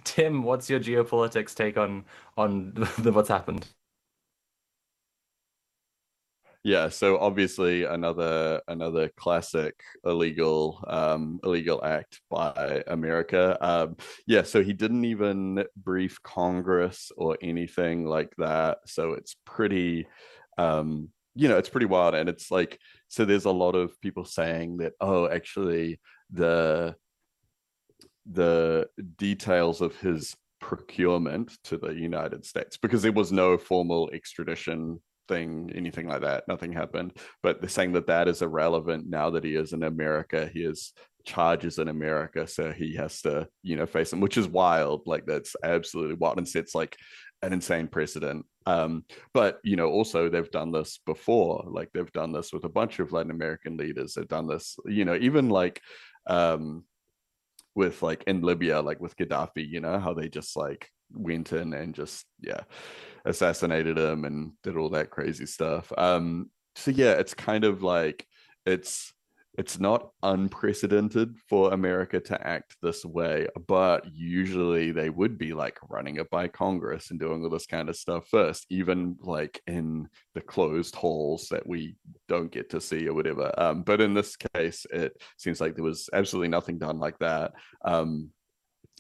B: Tim, what's your geopolitics take on what's happened?
C: Yeah, so obviously another classic illegal act by America. Yeah, so he didn't even brief Congress or anything like that. So it's pretty it's pretty wild. And it's like, so there's a lot of people saying that, oh, actually the the details of his procurement to the United States, because there was no formal extradition thing, anything like that. Nothing happened. But they're saying that that is irrelevant now that he is in America. He has charges in America, so he has to, face them, which is wild. Like, that's absolutely wild and sets like an insane precedent. But also they've done this before. Like, they've done this with a bunch of Latin American leaders. They've done this, even like with like in Libya, like with Gaddafi, how they just like went in and just, yeah, assassinated him and did all that crazy stuff. So yeah, it's kind of like it's it's not unprecedented for America to act this way, but usually they would be like running it by Congress and doing all this kind of stuff first, even like in the closed halls that we don't get to see or whatever. But in this case, it seems like there was absolutely nothing done like that. And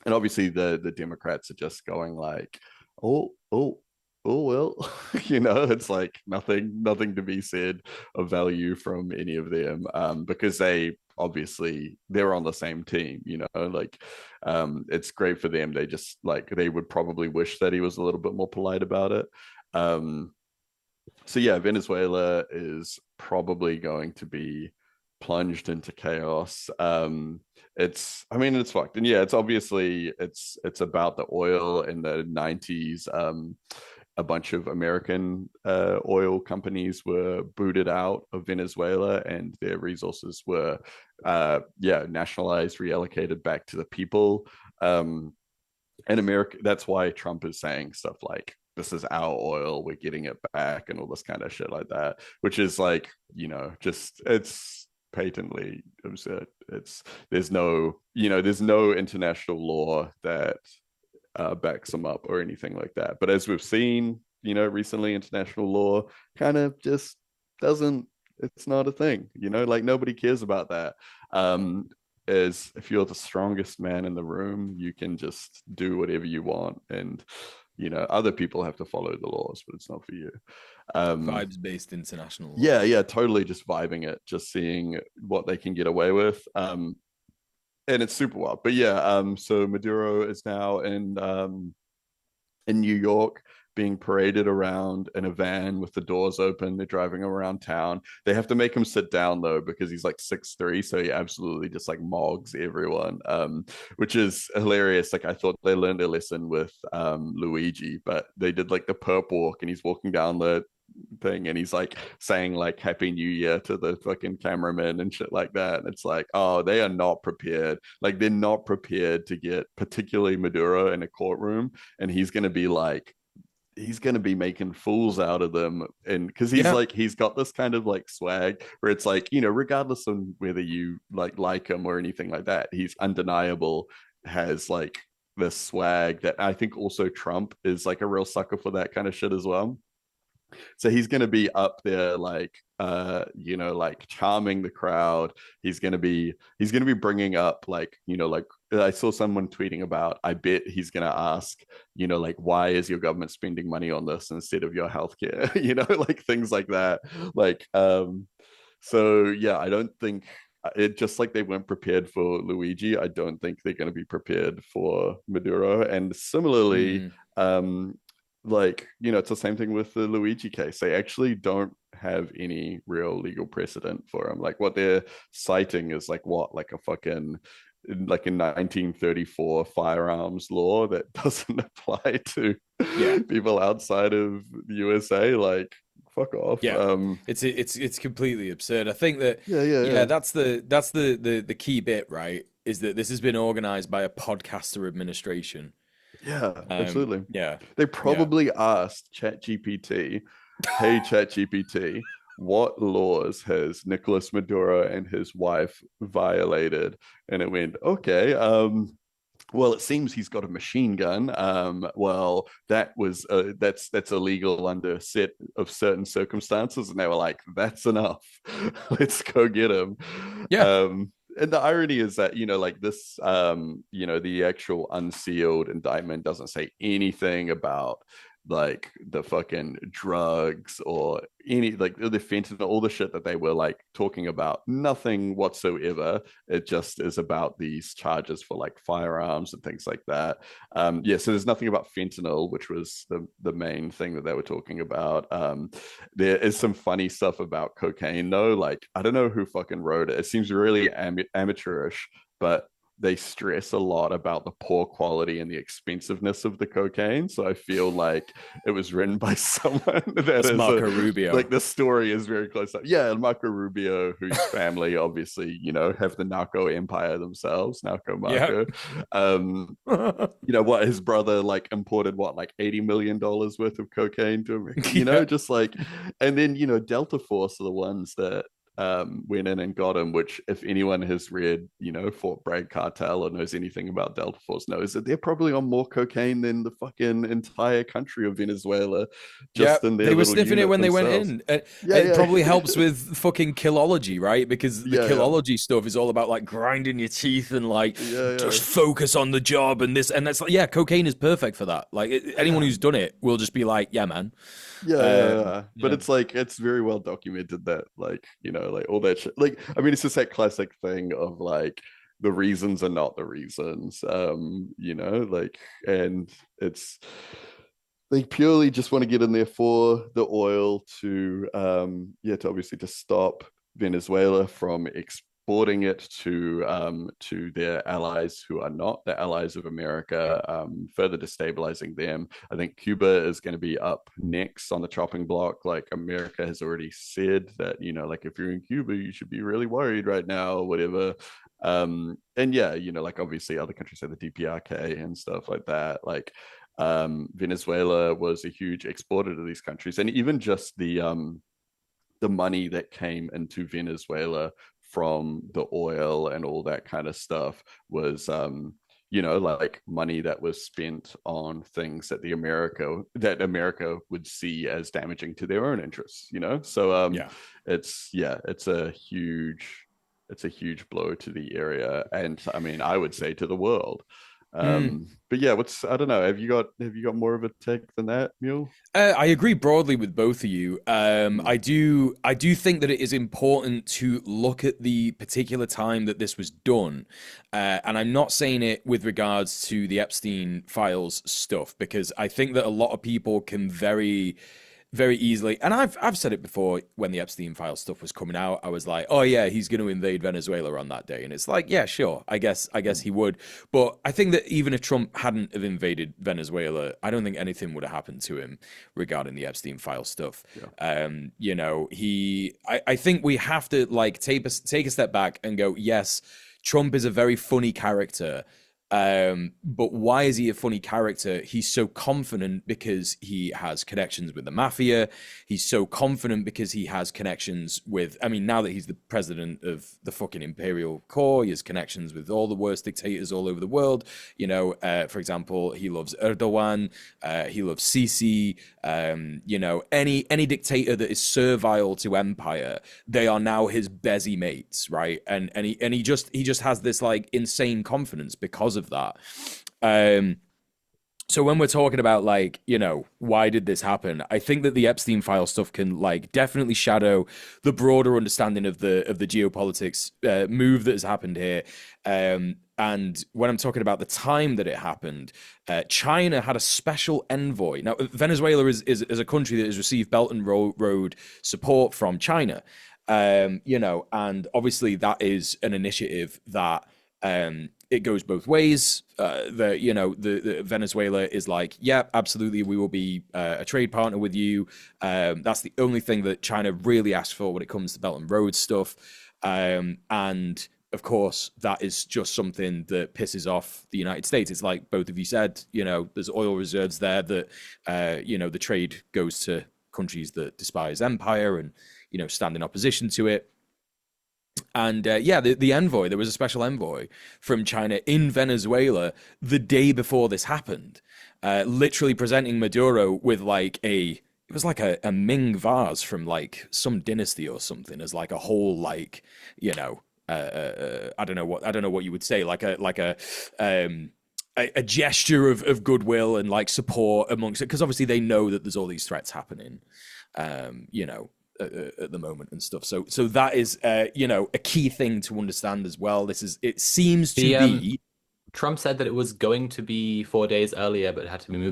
C: obviously the Democrats are just going like, oh, oh, oh well, it's like nothing to be said of value from any of them, because they're on the same team, like, it's great for them. They just like, they would probably wish that he was a little bit more polite about it. So yeah, Venezuela is probably going to be plunged into chaos. I mean, it's fucked. And yeah, it's obviously it's about the oil in the 90s. A bunch of American oil companies were booted out of Venezuela, and their resources were nationalized, reallocated back to the people. And America, that's why Trump is saying stuff like, this is our oil, we're getting it back, and all this kind of shit like that, which is like, just, it's patently absurd. There's no international law that backs them up or anything like that. But as we've seen, recently, international law kind of just doesn't, it's not a thing, like nobody cares about that. Is if you're the strongest man in the room, you can just do whatever you want, and other people have to follow the laws, but it's not for you.
A: Vibes-based international
C: Yeah,
A: law.
C: yeah, totally, just vibing it, just seeing what they can get away with. And it's super wild. But yeah, so Maduro is now in New York, being paraded around in a van with the doors open. They're driving around town. They have to make him sit down though, because he's like 6'3", so he absolutely just like mogs everyone, which is hilarious. Like, I thought they learned a lesson with Luigi, but they did like the perp walk, and he's walking down the thing, and he's like saying like Happy New Year to the fucking cameraman and shit like that. And it's like, oh, they are not prepared. Like, they're not prepared to get particularly Maduro in a courtroom, and he's going to be making fools out of them. And because
A: Yeah,
C: he's got this kind of like swag where it's like, regardless of whether you like him or anything like that, he's undeniable, has like this swag that I think also Trump is like a real sucker for that kind of shit as well. So he's going to be up there like like charming the crowd. He's going to be bringing up like, like, I saw someone tweeting about, I bet he's going to ask, like, why is your government spending money on this instead of your healthcare? Like things like that. Like, so yeah, I don't think it, just like they weren't prepared for Luigi, I don't think they're going to be prepared for Maduro. And similarly,
A: mm,
C: like, it's the same thing with the Luigi case. They actually don't have any real legal precedent for him. Like, what they're citing is like, what, like a fucking, like a 1934 firearms law that doesn't apply to
A: yeah.
C: people outside of the USA. Like, fuck off.
A: Yeah, it's completely absurd. I think that
C: Yeah.
A: that's the key bit, right? Is that this has been organized by a podcaster administration.
C: Yeah, absolutely.
A: Yeah,
C: They
A: yeah,
C: probably asked ChatGPT, "Hey ChatGPT, what laws has Nicolas Maduro and his wife violated?" And it went, "Okay, well, it seems he's got a machine gun. Well, that's illegal under a set of certain circumstances." And they were like, "That's enough. Let's go get him."
A: yeah.
C: And the irony is that, like this, the actual unsealed indictment doesn't say anything about like the fucking drugs or any like the fentanyl, all the shit that they were like talking about. Nothing whatsoever. It just is about these charges for like firearms and things like that. So there's nothing about fentanyl, which was the main thing that they were talking about. There is some funny stuff about cocaine, though. Like, I don't know who fucking wrote it. It seems really amateurish, but they stress a lot about the poor quality and the expensiveness of the cocaine. So I feel like it was written by someone that
A: That's
C: is
A: Marco Rubio.
C: like the story is very close up. Yeah, Marco Rubio, whose family obviously, have the narco empire themselves, narco
A: Yeah.
C: Marco. What his brother like imported what like $80 million worth of cocaine to America,
A: Yeah.
C: just like, and then Delta Force are the ones that went in and got him, which if anyone has read, Fort Bragg Cartel or knows anything about Delta Force knows that they're probably on more cocaine than the fucking entire country of Venezuela,
A: Yeah,
C: just in their
A: they were
C: little
A: sniffing it
C: unit
A: when they went
C: themselves.
A: in.
C: Yeah,
A: It
C: yeah,
A: probably helps with fucking killology, right? Because the
C: yeah,
A: killology stuff is all about like grinding your teeth and like
C: yeah,
A: just focus on the job and this and that's like, yeah, cocaine is perfect for that. Like anyone
C: yeah.
A: who's done it will just be like, yeah, man.
C: Yeah. But
A: Yeah.
C: it's like it's very well documented that like, like all that shit. Like, I mean, it's just that classic thing of like the reasons are not the reasons. Like, and it's they purely just want to get in there for the oil to obviously to stop Venezuela from exporting it to their allies who are not the allies of America, further destabilizing them. I think Cuba is going to be up next on the chopping block. Like America has already said that, like if you're in Cuba, you should be really worried right now, or whatever. And yeah, like obviously other countries have the DPRK and stuff like that. Like Venezuela was a huge exporter to these countries, and even just the money that came into Venezuela from the oil and all that kind of stuff was like money that was spent on things that America would see as damaging to their own interests, so
A: Yeah.
C: it's a huge blow to the area, and I mean I would say to the world.
A: Mm.
C: But yeah, I don't know. Have you got more of a take than that, Mule?
A: I agree broadly with both of you.
C: Mm.
A: I do think that it is important to look at the particular time that this was done, and I'm not saying it with regards to the Epstein files stuff because I think that a lot of people can very easily, and I've said it before when the Epstein file stuff was coming out. I was like, oh yeah, he's going to invade Venezuela on that day, and it's like, yeah, sure, I guess he would. But I think that even if Trump hadn't have invaded Venezuela, I don't think anything would have happened to him regarding the Epstein file stuff.
C: Yeah.
A: I think we have to like take a step back and go, yes, Trump is a very funny character. But why is he a funny character? He's so confident because he has connections with the mafia. He's so confident because he has connections with, I mean, now that he's the president of the fucking Imperial Corps, he has connections with all the worst dictators all over the world. For example, he loves Erdogan, he loves Sisi, any dictator that is servile to empire, they are now his busy mates, right? And he just has this like insane confidence because of that. So when we're talking about like, why did this happen? I think that the Epstein file stuff can like definitely shadow the broader understanding of the geopolitics move that has happened here. And when I'm talking about the time that it happened, China had a special envoy. Now, Venezuela is a country that has received Belt and Road support from China. And obviously that is an initiative that it goes both ways. The Venezuela is like, yeah, absolutely, we will be a trade partner with you. That's the only thing that China really asks for when it comes to Belt and Road stuff. And of course, that is just something that pisses off the United States. It's like both of you said, there's oil reserves there that, the trade goes to countries that despise empire and, stand in opposition to it. And the envoy, there was a special envoy from China in Venezuela the day before this happened, literally presenting Maduro with it was like a Ming vase from like some dynasty or something as like a whole I don't know what you would say, like a gesture of goodwill and like support amongst it, because obviously they know that there's all these threats happening, at the moment and stuff. So that is a key thing to understand as well. It seems to be.
B: Trump said that it was going to be 4 days earlier, but it had to be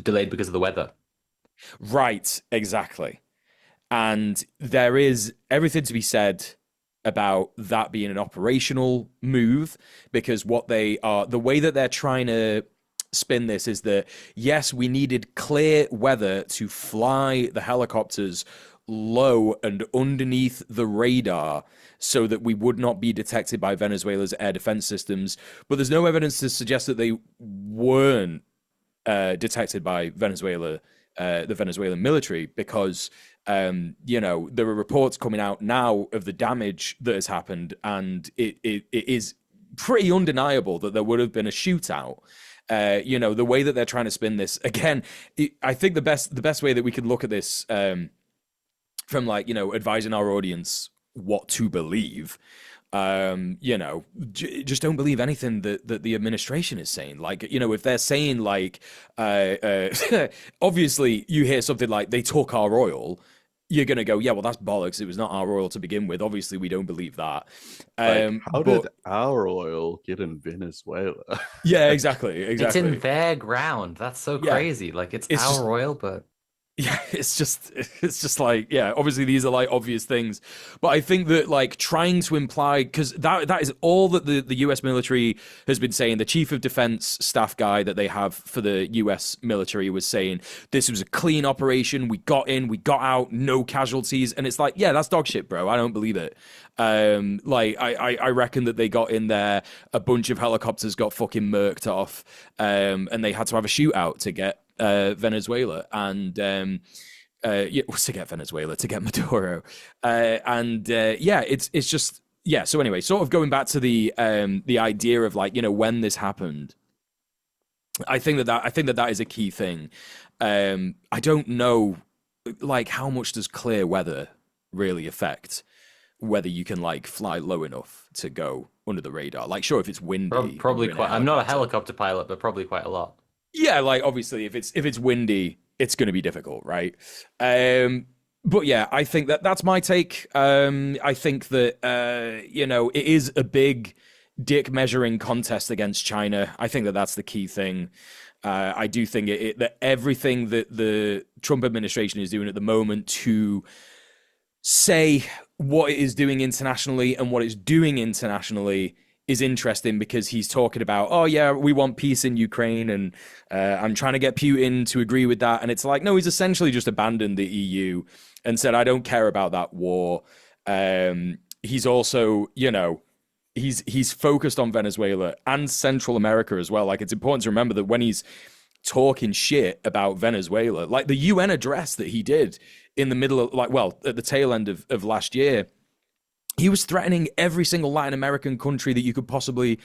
B: delayed because of the weather.
A: Right, exactly. And there is everything to be said about that being an operational move, because the way that they're trying to spin this is that, yes, we needed clear weather to fly the helicopters low and underneath the radar so that we would not be detected by Venezuela's air defense systems. But there's no evidence to suggest that they weren't detected by the Venezuelan military, because there are reports coming out now of the damage that has happened, and it is pretty undeniable that there would have been a shootout. The way that they're trying to spin this again, I think the best way that we could look at this, from advising our audience what to believe, just don't believe anything that the administration is saying. If they're saying obviously you hear something like they took our oil, you're going to go, yeah, well, that's bollocks. It was not our oil to begin with. Obviously, we don't believe that.
C: How did our oil get in Venezuela?
A: Yeah, exactly.
B: It's in their ground. That's so crazy. It's our oil, but...
A: Yeah, it's just like, yeah, obviously these are like obvious things. But I think that trying to imply, because that is all that the US military has been saying. The chief of defense staff guy that they have for the US military was saying this was a clean operation. We got in, we got out, no casualties. And it's like, yeah, that's dog shit, bro. I don't believe it. I reckon that they got in there, a bunch of helicopters got fucking murked off, and they had to have a shootout to get Venezuela, and to get Maduro, it's just, yeah. So anyway, sort of going back to the idea of when this happened, I think that is a key thing. I don't know, how much does clear weather really affect whether you can fly low enough to go under the radar? Sure, if it's windy,
B: probably quite. I'm not a helicopter pilot, but probably quite a lot.
A: Yeah, obviously if it's windy, it's going to be difficult, right? But yeah, I think that's my take. I think that it is a big dick measuring contest against China. I think that that's the key thing. I do think that everything that the Trump administration is doing at the moment to say what it is doing internationally and what it's doing internationally is interesting, because he's talking about, oh yeah, we want peace in Ukraine, and I'm trying to get Putin to agree with that. And it's like, no, he's essentially just abandoned the EU and said, I don't care about that war. He's also, he's focused on Venezuela and Central America as well. It's important to remember that when he's talking shit about Venezuela, the UN address that he did in the middle of, at the tail end of last year, he was threatening every single Latin American country that you could possibly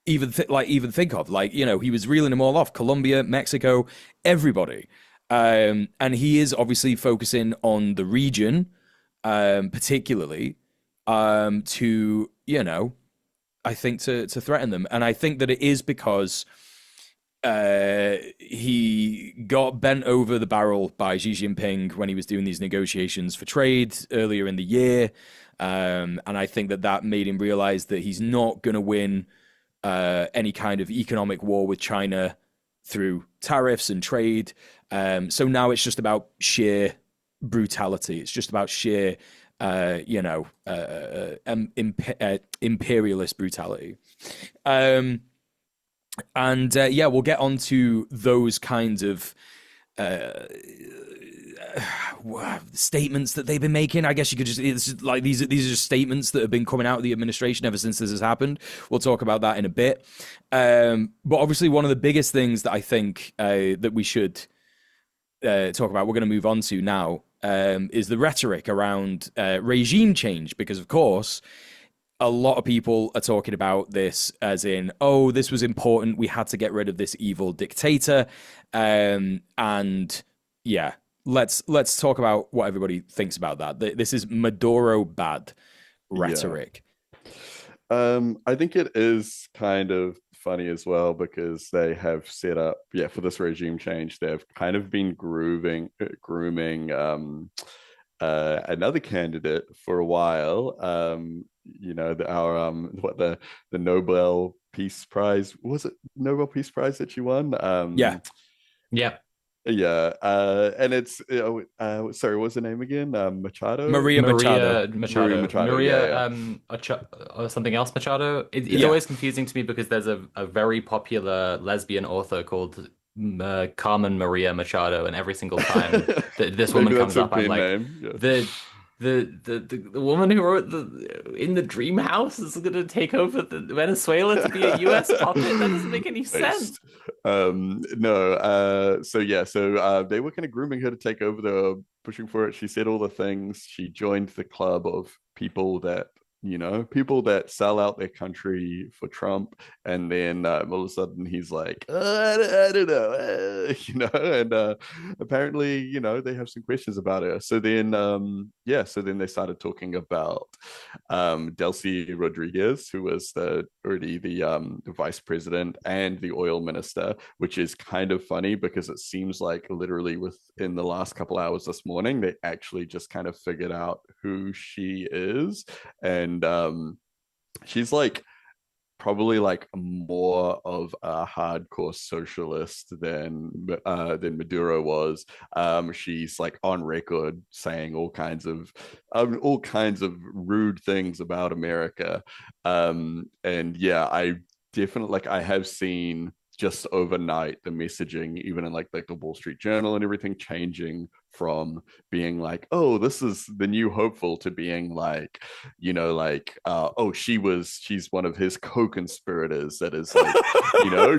A: even think of. He was reeling them all off: Colombia, Mexico, everybody. And he is obviously focusing on the region, particularly, to I think to threaten them. And I think that it is because he got bent over the barrel by Xi Jinping when he was doing these negotiations for trade earlier in the year. And I think that made him realize that he's not going to win any kind of economic war with China through tariffs and trade. So now it's just about sheer brutality. It's just about sheer imperialist brutality. And yeah, we'll get on to those kinds of statements that they've been making. I guess you could it's just like these are just statements that have been coming out of the administration ever since this has happened. We'll talk about that in a bit. But obviously, one of the biggest things that I think that we should talk about, we're going to move on to now, is the rhetoric around regime change, because of course a lot of people are talking about this as in, oh, this was important, we had to get rid of this evil dictator. And yeah, let's talk about what everybody thinks about that. This is Maduro bad rhetoric.
C: I think it is kind of funny as well because they have set up, for this regime change, they've kind of been grooming another candidate for a while. The Nobel Peace Prize, was it Nobel Peace Prize that she won?
A: Yeah.
B: Yeah.
C: Yeah, and it's sorry, what's the name again? Machado.
A: Maria Machado.
C: Maria Machado. Yeah.
B: Or something else Machado. It's
A: Yeah.
B: always confusing to me because there's a very popular lesbian author called Carmen Maria Machado, and every single time that this woman
C: Maybe
B: comes
C: that's
B: up,
C: a
B: I'm
C: pen
B: like,
C: name. Yeah.
B: the woman who wrote the in the Dream House is going to take over Venezuela to be a U.S. puppet. That doesn't make any sense.
C: No. So they were kind of grooming her to take over. They were pushing for it. She said all the things. She joined the club of people that sell out their country for Trump, and then all of a sudden he's like, I don't know, and apparently, they have some questions about her. So then, so then they started talking about Delcy Rodriguez, who was already the vice president and the oil minister, which is kind of funny because it seems like literally within the last couple hours this morning, they actually just kind of figured out who she is. And she's like probably like more of a hardcore socialist than Maduro was. She's like on record saying all kinds of rude things about America. And yeah, I definitely, like, I have seen just overnight the messaging, even in like the Wall Street Journal and everything, changing from being like, oh, this is the new hopeful, to being like, she's one of his co-conspirators that is like,
A: Yeah.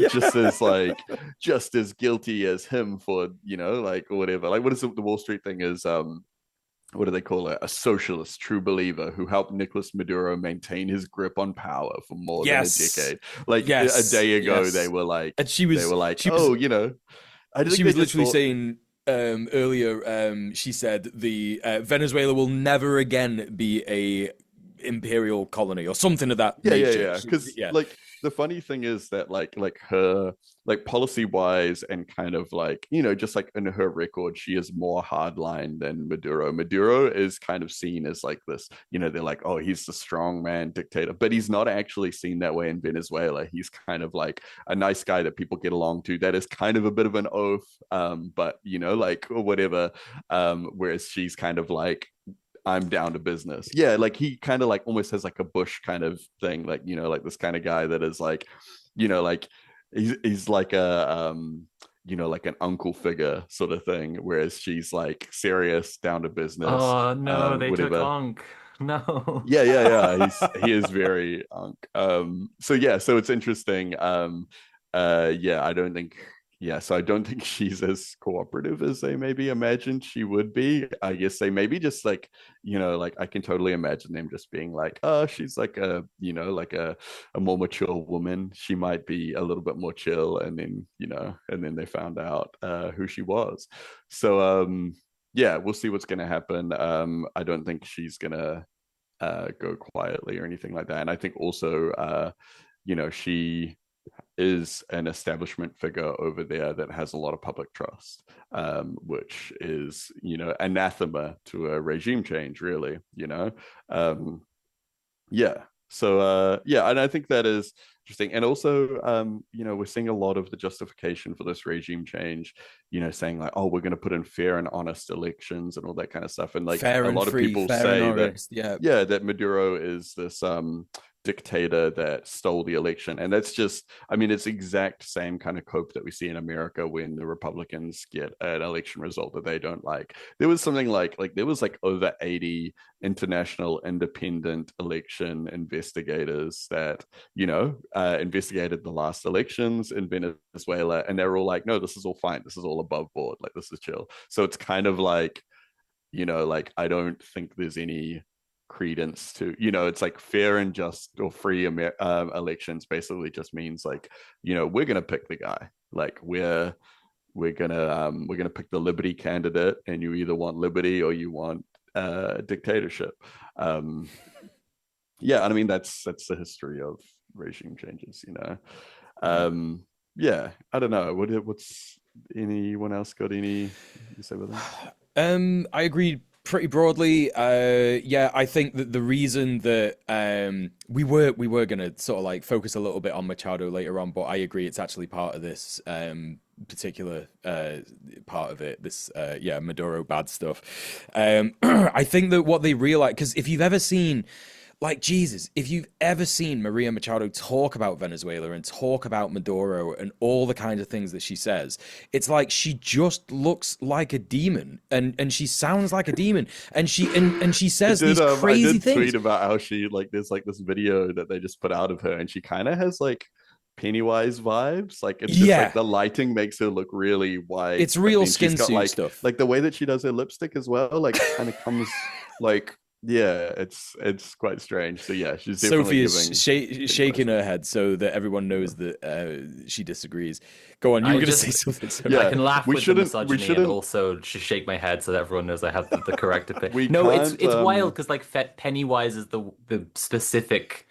C: just as guilty as him for, like, or whatever. Like, what is the Wall Street thing is, what do they call it? A socialist true believer who helped Nicolas Maduro maintain his grip on power for more than a decade. Like, a day ago, they were like,
A: and she was
C: I think
A: she was literally saying earlier, she said the Venezuela will never again be a imperial colony or something of that nature.
C: Because like the funny thing is that like her, like, policy wise and kind of like, just like in her record, she is more hardline than Maduro. Maduro is kind of seen as like this, they're like, oh, he's the strong man dictator, but he's not actually seen that way in Venezuela. He's kind of like a nice guy that people get along to, that is kind of a bit of an oaf, but like, or whatever. Whereas she's kind of like, I'm down to business. Yeah, like he kind of like almost has like a Bush kind of thing, like, like this kind of guy that is like, like he's like like an uncle figure sort of thing, whereas she's like serious, down to business,
B: Oh no, they took
C: whatever.
B: Onk. No.
C: Yeah. He is very unk. So it's interesting. I don't think, so I don't think she's as cooperative as they maybe imagined she would be. I guess they maybe just like, like I can totally imagine them just being like, oh, she's like a, like a more mature woman. She might be a little bit more chill. And then, and then they found out who she was. So, we'll see what's going to happen. I don't think she's going to go quietly or anything like that. And I think also, she is an establishment figure over there that has a lot of public trust, which is, anathema to a regime change, really, um, yeah. So yeah, and I think that is interesting. And also, we're seeing a lot of the justification for this regime change, saying like, oh, we're going to put in fair and honest elections and all that kind of stuff. And like
A: Fair
C: a
A: and
C: lot of
A: free,
C: people
A: fair and
C: say that,
A: honest. Yeah.
C: yeah, that Maduro is this dictator that stole the election. And that's just, I mean, it's exact same kind of cope that we see in America when the Republicans get an election result that they don't like. There was something like there was like over 80 international independent election investigators that investigated the last elections in Venezuela, and they're all like, no, this is all fine, this is all above board, like this is chill. So it's kind of like, like I don't think there's any credence to, it's like fair and just or free elections basically just means like, we're gonna pick the guy, like we're gonna pick the liberty candidate, and you either want liberty or you want dictatorship. um yeah, I mean that's the history of regime changes.
A: Yeah.
C: Yeah, I don't know. What's anyone else got any you say with that?
A: I agree pretty broadly. Yeah, I think that the reason that we were gonna sort of like focus a little bit on Machado later on, but I agree it's actually part of this particular part of it. This yeah, Maduro bad stuff. I think that what they realize, because if you've ever seen, like, Jesus, if you've ever seen Maria Machado talk about Venezuela and talk about Maduro and all the kinds of things that she says, it's like she just looks like a demon, and she sounds like a demon, and she says these
C: I
A: crazy
C: did
A: things.
C: tweet about how she like there's like this video that they just put out of her, and she kind of has like Pennywise vibes. Like it's just like
A: Yeah,
C: the lighting makes her look really white,
A: it's
C: but
A: real
C: then she's
A: skin
C: got
A: suit stuff.
C: like the way that she does her lipstick as well, like kind of comes like, yeah, it's quite strange. So yeah, she's definitely
A: Sophie is
C: giving
A: shaking
C: Pennywise
A: her
C: vibes.
A: head so that everyone knows that she disagrees. Go on, you were
B: I
A: going to say
B: just
A: something,
B: I
A: Sophie.
C: Yeah,
B: can laugh
C: we
B: with the
C: shouldn't we
B: misogyny and
C: shouldn't
B: also just shake my head so that everyone knows I have the correct opinion.
C: we
B: No, it's
C: can't
B: it's wild because like Pennywise is the specific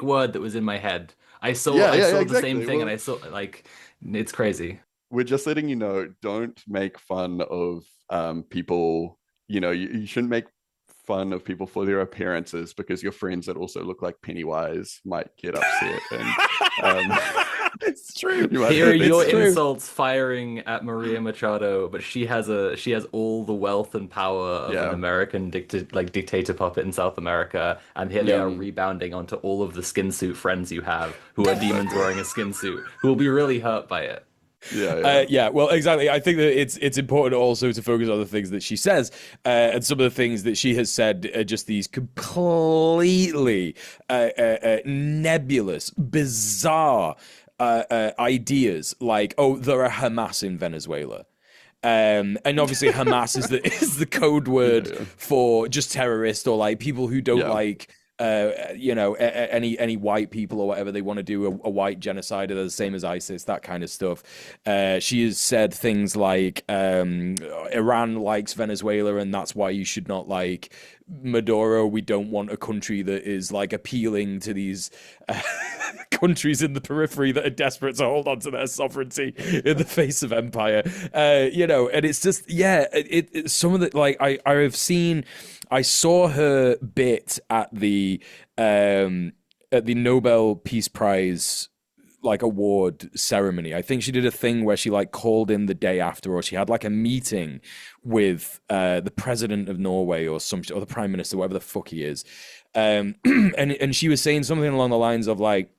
B: word that was in my head. I saw
C: yeah,
B: I
C: yeah, yeah,
B: saw the same
C: exactly.
B: thing and
C: Well,
B: I saw like it's crazy.
C: we're just letting you know, don't make fun of people. You shouldn't make fun of people for their appearances, because your friends that also look like Pennywise might get upset, and um,
A: It's true.
C: you might
B: Here are
C: hurt their
B: your
A: It's true.
C: feelings.
B: insults firing at Maria Machado, but she has all the wealth and power of an
C: Yeah,
B: American dictator puppet in South America, and here they
A: Yeah.
B: are rebounding onto all of the skin suit friends you have who are demons wearing a skin suit, who will be really hurt by it.
C: yeah, yeah,
A: Yeah, well, exactly. I think that it's important also to focus on the things that she says, and some of the things that she has said are just these completely nebulous, bizarre ideas, like, oh, there are Hamas in Venezuela. And obviously Hamas is the is the code
C: yeah,
A: word
C: yeah,
A: for just terrorist, or like people who don't
C: yeah.
A: like any white people or whatever. They want to do a white genocide, or the same as ISIS, that kind of stuff. She has said things like Iran likes Venezuela and that's why you should not like Maduro. We don't want a country that is like appealing to these countries in the periphery that are desperate to hold on to their sovereignty in the face of empire. And it's just, yeah, some of the, like, I saw her bit at the Nobel Peace Prize like award ceremony. I think she did a thing where she like called in the day after, or she had like a meeting with the president of Norway or or the prime minister, whatever the fuck he is. And she was saying something along the lines of like,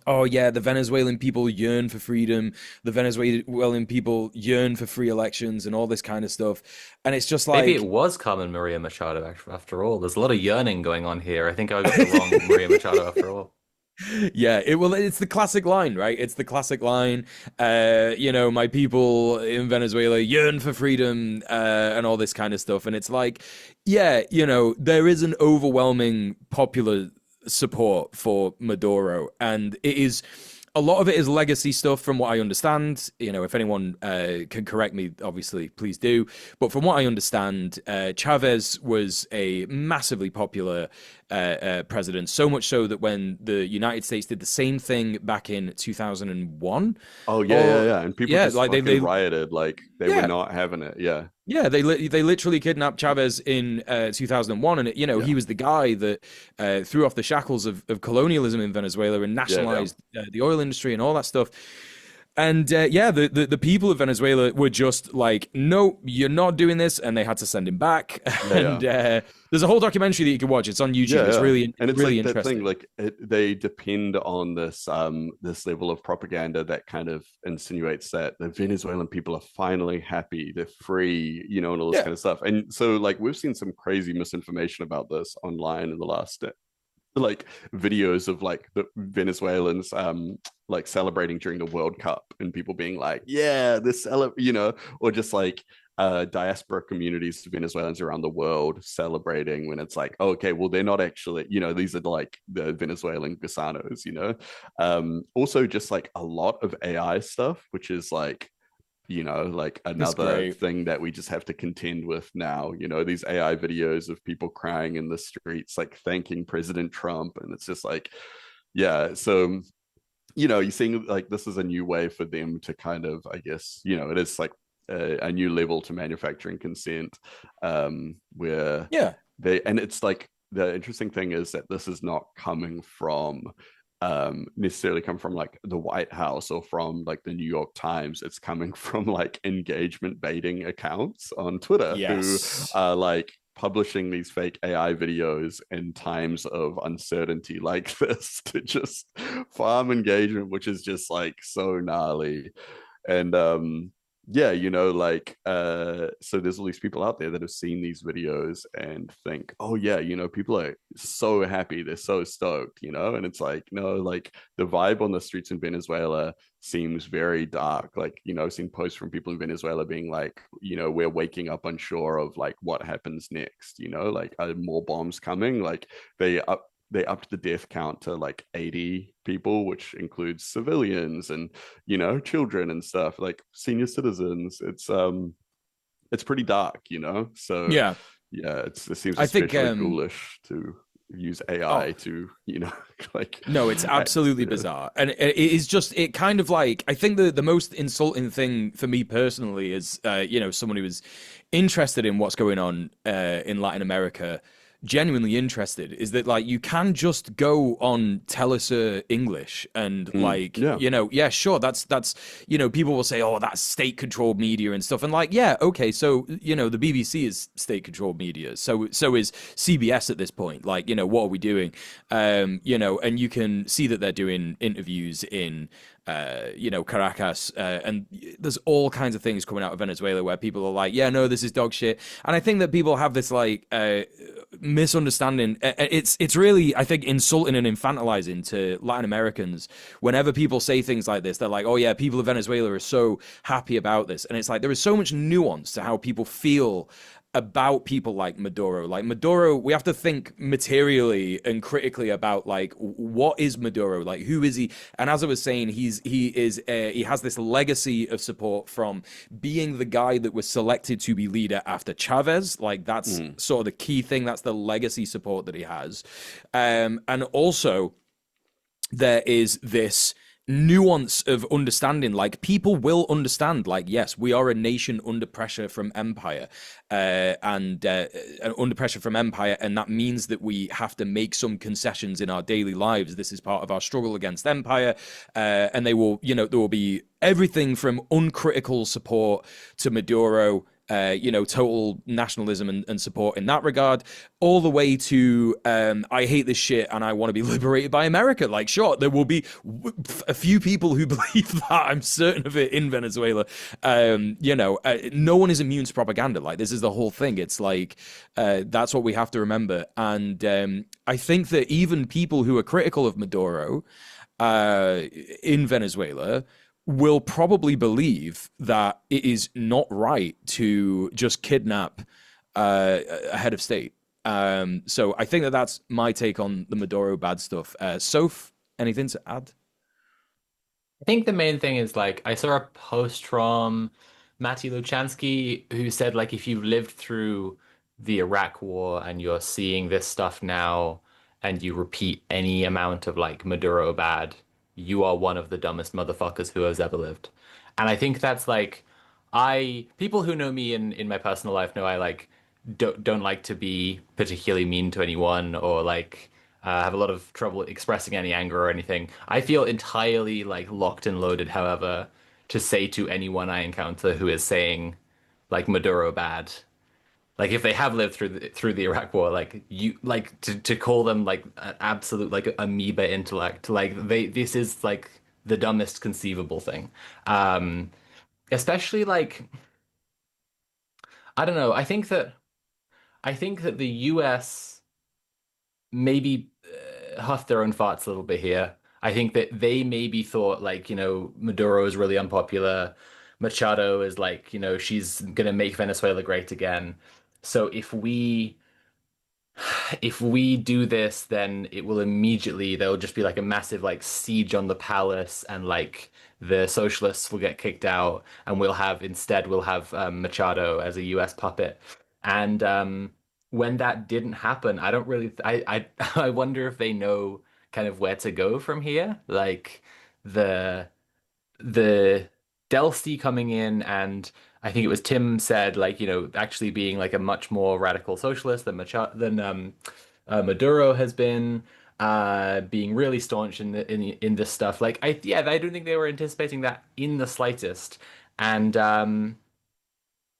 A: oh yeah, the Venezuelan people yearn for freedom. The Venezuelan people yearn for free elections and all this kind of stuff. And it's just
B: Maybe it
A: like,
B: was Carmen Maria Machado after all. There's a lot of yearning going on here. I think I got the wrong Maria Machado after all.
A: yeah, it's the classic line, right? It's the classic line. My people in Venezuela yearn for freedom, and all this kind of stuff. And it's like, yeah, there is an overwhelming popular support for Maduro, and it is. A lot of it is legacy stuff, from what I understand. If anyone can correct me, obviously, please do. But from what I understand, Chavez was a massively popular president, so much so that when the United States did the same thing back in 2001,
C: Oh yeah, yeah,
A: or
C: yeah. And people
A: yeah,
C: just
A: like
C: fucking
A: they
C: rioted, like they were
A: yeah,
C: not having it. Yeah,
A: Yeah, they literally kidnapped Chavez in 2001, and he
C: Yeah,
A: was the guy that threw off the shackles of colonialism in Venezuela and
C: yeah, yeah,
A: nationalized the oil industry and all that stuff. And the people of Venezuela were just like, no, you're not doing this, and they had to send him back.
C: yeah,
A: And
C: yeah.
A: there's a whole documentary that you can watch. It's on YouTube.
C: Yeah,
A: It's
C: yeah.
A: really
C: And
A: it's
C: it's
A: really
C: like that thing,
A: interesting.
C: like they depend on this level of propaganda that kind of insinuates that the Venezuelan people are finally happy, they're free, and all this
A: Yeah,
C: kind of stuff. And so like we've seen some crazy misinformation about this online in the last like videos of like the Venezuelans like celebrating during the World Cup and people being like, yeah, or just like diaspora communities of Venezuelans around the world celebrating when it's like, oh, okay, well, they're not actually, these are like the Venezuelan gusanos. Also just like a lot of AI stuff, which is like
A: it's
C: another
A: great.
C: thing that we just have to contend with now. These AI videos of people crying in the streets, like thanking President Trump. And it's just like, yeah. So, you're seeing like this is a new way for them to kind of, I guess, it is like a new level to manufacturing consent, where
A: Yeah,
C: and it's like the interesting thing is that this is not coming from necessarily come from like the White House or from like the New York Times. It's coming from like engagement baiting accounts on Twitter who
A: yes,
C: are like publishing these fake AI videos in times of uncertainty like this to just farm engagement, which is just like so gnarly. And yeah, like so there's all these people out there that have seen these videos and think, oh yeah, people are so happy, they're so stoked, and it's like, no, like the vibe on the streets in Venezuela seems very dark. Like, I've seen posts from people in Venezuela being like, we're waking up unsure of like what happens next, like are more bombs coming? Like they upped the death count to like 80 people, which includes civilians and children and stuff, like senior citizens. It's pretty dark, so
A: yeah.
C: yeah, it seems
A: I think
C: especially ghoulish to use AI
A: oh,
C: to like
A: no, it's absolutely
C: yeah.
A: bizarre, and it is just it kind of like I think the most insulting thing for me personally is someone who is interested in what's going on in Latin America, genuinely interested, is that like you can just go on Telesur English and like
C: Yeah.
A: yeah, sure, that's people will say, oh, that's state controlled media and stuff, and like, yeah, okay, so the BBC is state controlled media, so is CBS at this point, like what are we doing? And you can see that they're doing interviews in, Caracas, and there's all kinds of things coming out of Venezuela where people are like, yeah, no, this is dog shit. And I think that people have this like misunderstanding. It's really, I think, insulting and infantilizing to Latin Americans whenever people say things like this. They're like, oh yeah, people of Venezuela are so happy about this, and it's like there is so much nuance to how people feel about people like Maduro. Like Maduro, we have to think materially and critically about like what is Maduro, like who is he? And as I was saying, he has this legacy of support from being the guy that was selected to be leader after Chavez. Like that's
C: Mm.
A: sort of the key thing. That's the legacy support that he has, and also there is this nuance of understanding. Like people will understand, like, yes, we are a nation under pressure from empire, and under pressure from empire, and that means that we have to make some concessions in our daily lives. This is part of our struggle against empire, and they will, there will be everything from uncritical support to Maduro, total nationalism and support in that regard, all the way to I hate this shit and I want to be liberated by America. Like, sure, there will be a few people who believe that. I'm certain of it in Venezuela. No one is immune to propaganda. Like, this is the whole thing. It's like that's what we have to remember. And I think that even people who are critical of Maduro in Venezuela will probably believe that it is not right to just kidnap a head of state. So I think that that's my take on the Maduro bad stuff. Soph, anything to add?
B: I think the main thing is like I saw a post from Matty Luchansky who said like if you've lived through the Iraq War and you're seeing this stuff now and you repeat any amount of like Maduro bad, you are one of the dumbest motherfuckers who has ever lived. And I think that's like I people who know me in my personal life know I like don't like to be particularly mean to anyone or like have a lot of trouble expressing any anger or anything. I feel entirely like locked and loaded, however, to say to anyone I encounter who is saying like Maduro bad. Like if they have lived through the Iraq War, like you like to call them like an absolute like amoeba intellect, like they this is like the dumbest conceivable thing. Especially like I don't know. I think that the US maybe huffed their own farts a little bit here. I think that they maybe thought like, Maduro is really unpopular. Machado is like, she's gonna make Venezuela great again. So if we do this, then it will immediately, there'll just be like a massive like siege on the palace and like the socialists will get kicked out and we'll have Machado as a US puppet. And when that didn't happen, I don't really, I wonder if they know kind of where to go from here. Like the, the Delcy coming in and I think it was Tim said like actually being like a much more radical socialist than Maduro has been being really staunch in this stuff like I don't think they were anticipating that in the slightest and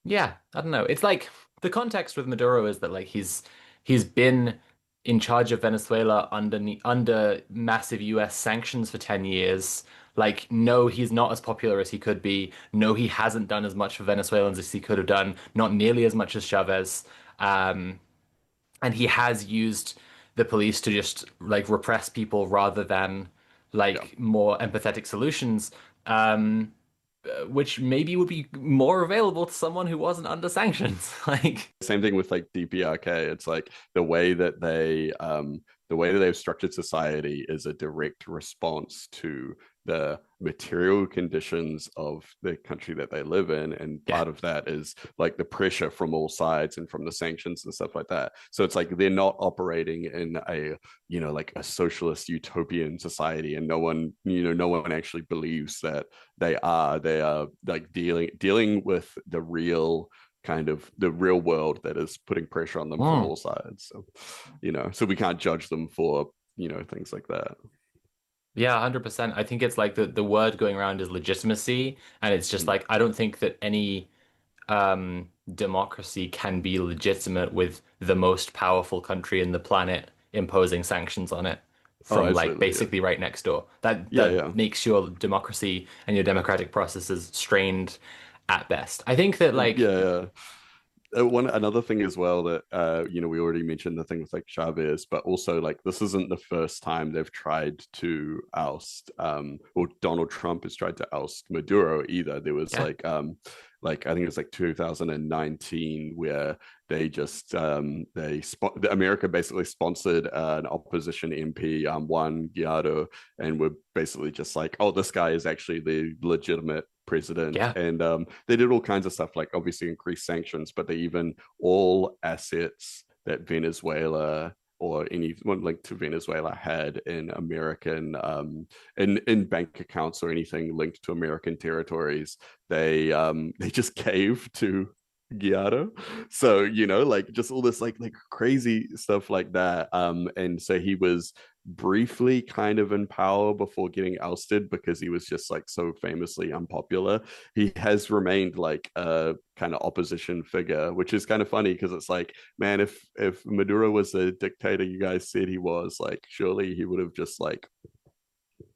B: yeah, I don't know. It's like the context with Maduro is that like he's been in charge of Venezuela under massive US sanctions for 10 years. Like, no, he's not as popular as he could be. No, he hasn't done as much for Venezuelans as he could have done, not nearly as much as Chavez. Um, and he has used the police to just like repress people rather than
C: Yeah.
B: like more empathetic solutions. Which maybe would be more available to someone who wasn't under sanctions. Like,
C: Same thing with like DPRK. It's like the way that they've structured society is a direct response to the material conditions of the country that they live in, and
B: yeah,
C: part of that is like the pressure from all sides and from the sanctions and stuff like that. So it's like they're not operating in a like a socialist utopian society, and no one actually believes that they are like dealing with the real kind of the real world that is putting pressure on them from
B: mm,
C: all sides. So, so we can't judge them for, things like that.
B: yeah, 100%. I think it's like the word going around is legitimacy, and it's just
C: Mm.
B: like I don't think that any democracy can be legitimate with the most powerful country in the planet imposing sanctions on it
C: Oh,
B: from like
C: absolutely. Yeah.
B: basically right next door.
C: Yeah.
B: That
C: Yeah.
B: makes your democracy and your democratic processes strained at best. I think that like
C: Yeah. Yeah. One another thing as well that we already mentioned the thing with like Chavez, but also like this isn't the first time they've tried to oust or Donald Trump has tried to oust Maduro either. There was
B: yeah,
C: like I think it was like 2019 where they just America basically sponsored an opposition MP, Juan Guaido, and were basically just like, oh, this guy is actually the legitimate president.
B: yeah.
C: And they did all kinds of stuff, like obviously increase sanctions, but they even all assets that Venezuela or anyone linked to Venezuela had in American in bank accounts or anything linked to American territories, they just gave to Guaido. So, like just all this like crazy stuff like that. And so he was briefly kind of in power before getting ousted because he was just like so famously unpopular. He has remained like a kind of opposition figure, which is kind of funny because it's like, man, if Maduro was the dictator you guys said he was, like surely he would have just like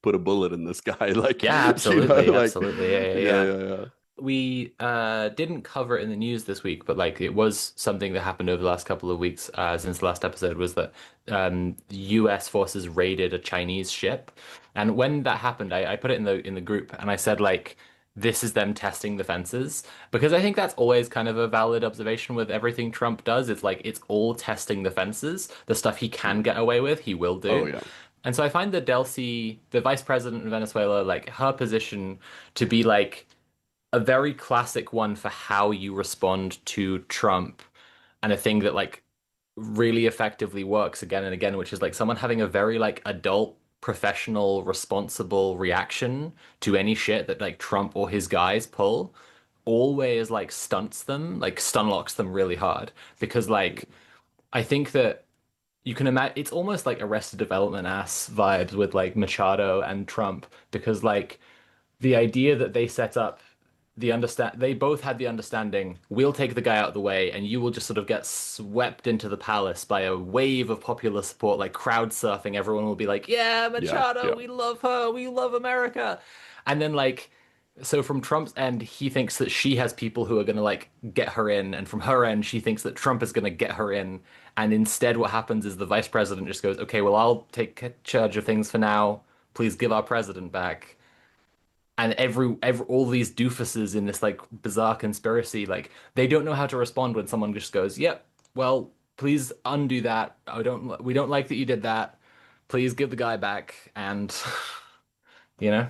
C: put a bullet in this guy, like
B: Yeah, absolutely,
C: like
B: absolutely. Yeah, yeah,
C: yeah,
B: yeah.
C: yeah, yeah.
B: We didn't cover it in the news this week, but like it was something that happened over the last couple of weeks since the last episode was that the US forces raided a Chinese ship. And when that happened, I put it in the group and I said like this is them testing the fences because I think that's always kind of a valid observation with everything Trump does. It's like it's all testing the fences. The stuff he can
C: Mm.
B: get away with, he will
C: Oh
B: do.
C: yeah.
B: And so I find that Delcy, the vice president of Venezuela, like her position to be like a very classic one for how you respond to Trump and a thing that like really effectively works again and again, which is like someone having a very like adult, professional, responsible reaction to any shit that like Trump or his guys pull always like stunts them, like stun locks them really hard because like I think that you can imagine it's almost like Arrested Development ass vibes with like Machado and Trump because like the idea that they set up they both had the understanding we'll take the guy out of the way and you will just sort of get swept into the palace by a wave of popular support like crowd surfing. Everyone will be like, yeah,
C: Yeah,
B: Machado,
C: yeah,
B: we love her, we love America. And then like so from Trump's end he thinks that she has people who are going to like get her in, and from her end she thinks that Trump is going to get her in. And instead what happens is the vice president just goes, okay, well, I'll take charge of things for now, please give our president back. And every all these doofuses in this like bizarre conspiracy, like they don't know how to respond when someone just goes, "Yep, well, please undo that. We don't like that you did that. Please give the guy back." And you know,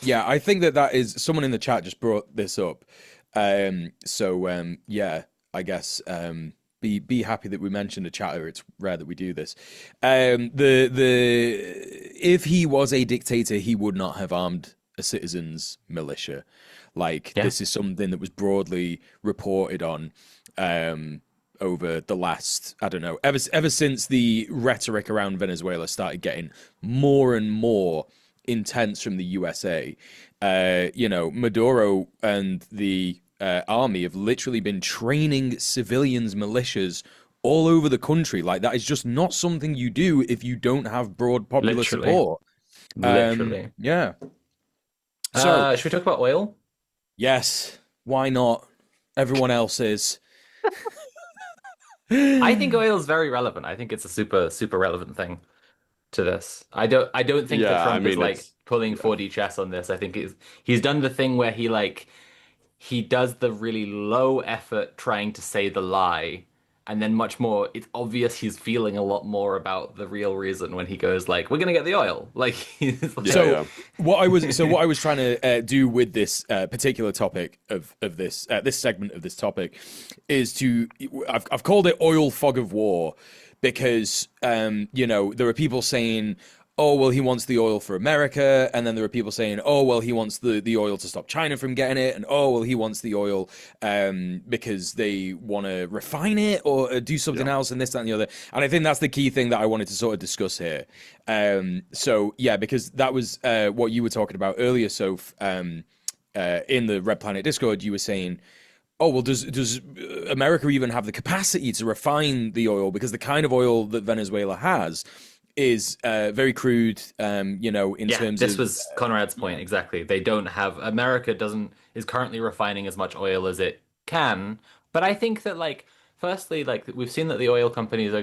A: Yeah, I think that that is someone in the chat just brought this up. Yeah, I guess be happy that we mentioned a chatter. It's rare that we do this. The if he was a dictator, he would not have armed a citizens militia. Like
B: yeah,
A: this is something that was broadly reported on over the last, I don't know, ever since the rhetoric around Venezuela started getting more and more intense from the USA. Maduro and the army have literally been training civilians, militias all over the country. Like that is just not something you do if you don't have broad popular
B: literally,
A: support.
B: literally.
A: Yeah. So
B: Should we talk about oil?
A: yes, why not? Everyone else is.
B: I think oil is very relevant. I think it's a super relevant thing to this. I don't think that
C: yeah. I
B: Trump is
C: mean,
B: like
C: it's
B: pulling
C: yeah,
B: 4D chess on this. I think he's done the thing where he does the really low effort trying to say the lie, and then much more it's obvious he's feeling a lot more about the real reason when he goes like, we're gonna get the oil. Like he's
C: yeah,
B: like
A: So
C: yeah,
A: what I was trying to do with this particular topic of this segment of this topic is I've called it oil fog of war because there are people saying, oh well, he wants the oil for America, and then there are people saying, oh well, he wants the oil to stop China from getting it, and oh well, he wants the oil because they want to refine it or do something
C: yeah.
A: else, and this, that, and the other. And I think that's the key thing that I wanted to sort of discuss here. So yeah, because that was what you were talking about earlier. So in the Red Planet Discord, you were saying, oh well, does America even have the capacity to refine the oil? Because the kind of oil that Venezuela has is very crude. In
B: yeah,
A: terms
B: this
A: of
B: was Conrad's point
A: yeah.
B: exactly. They don't have America doesn't is currently refining as much oil as it can, but I think that like firstly, like we've seen that the oil companies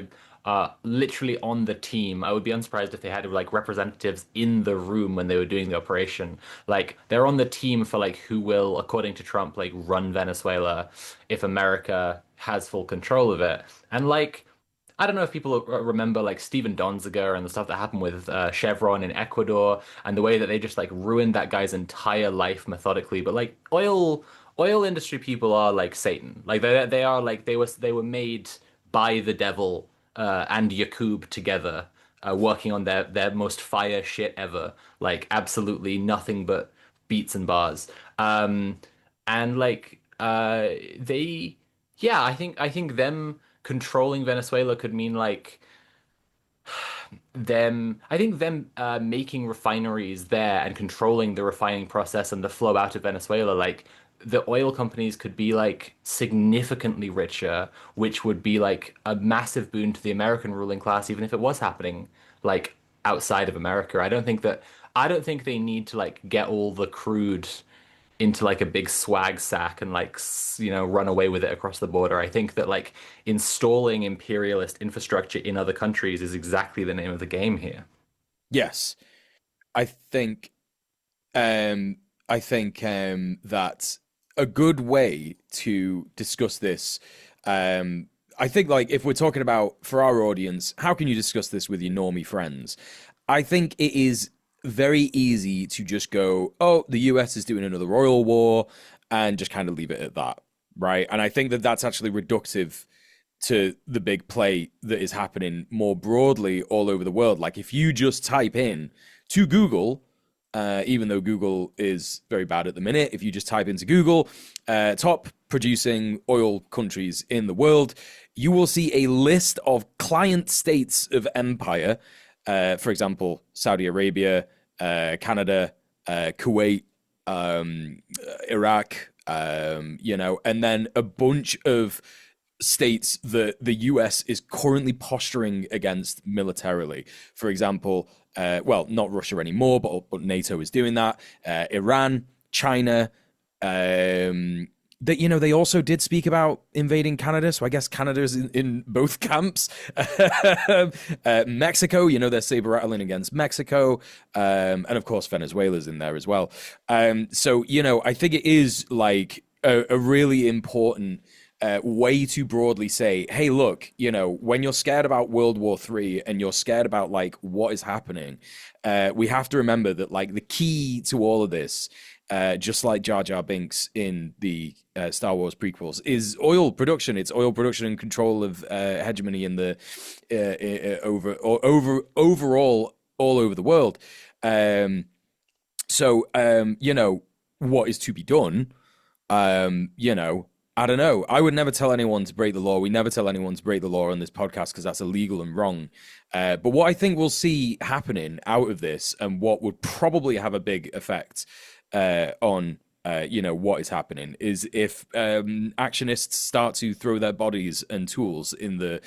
B: are literally on the team. I would be unsurprised if they had like representatives in the room when they were doing the operation. Like they're on the team for like who will, according to Trump, like run Venezuela if America has full control of it. And like I don't know if people remember like Steven Donziger and the stuff that happened with Chevron in Ecuador and the way that they just like ruined that guy's entire life methodically. But like oil industry people are like Satan. Like they are like they were made by the devil and Yakub together, working on their most fire shit ever. Like absolutely nothing but beats and bars. And like they yeah, I think them controlling Venezuela could mean like them making refineries there and controlling the refining process and the flow out of Venezuela. Like the oil companies could be like significantly richer, which would be like a massive boon to the American ruling class, even if it was happening like outside of America. I don't think they need to like get all the crude into like a big swag sack and like run away with it across the border. I think that like installing imperialist infrastructure in other countries is exactly the name of the game here.
A: Yes, I think um, that a good way to discuss this. I think like if we're talking about for our audience, how can you discuss this with your normie friends? I think it is very easy to just go, oh, the US is doing another oil war, and just kind of leave it at that, right? And I think that that's actually reductive to the big play that is happening more broadly all over the world. Like if you just type in to Google even though Google is very bad at the minute. If you just type into Google, top producing oil countries in the world, you will see a list of client states of empire. For example, Saudi Arabia, Canada, Kuwait, Iraq, and then a bunch of states that the US is currently posturing against militarily. For example, well, not Russia anymore, but NATO is doing that. Iran, China. That they also did speak about invading Canada, so I guess Canada's in both camps. Mexico, they're saber rattling against Mexico, and of course Venezuela's in there as well. So I think it is like a really important way to broadly say, hey, look, when you're scared about World War III and you're scared about like what is happening, we have to remember that like the key to all of this, just like Jar Jar Binks in the Star Wars prequels, is oil production. It's oil production and control of hegemony in the overall all over the world. So what is to be done? I don't know. I would never tell anyone to break the law. We never tell anyone to break the law on this podcast because that's illegal and wrong. But what I think we'll see happening out of this, and what would probably have a big effect on what is happening, is if actionists start to throw their bodies and tools in the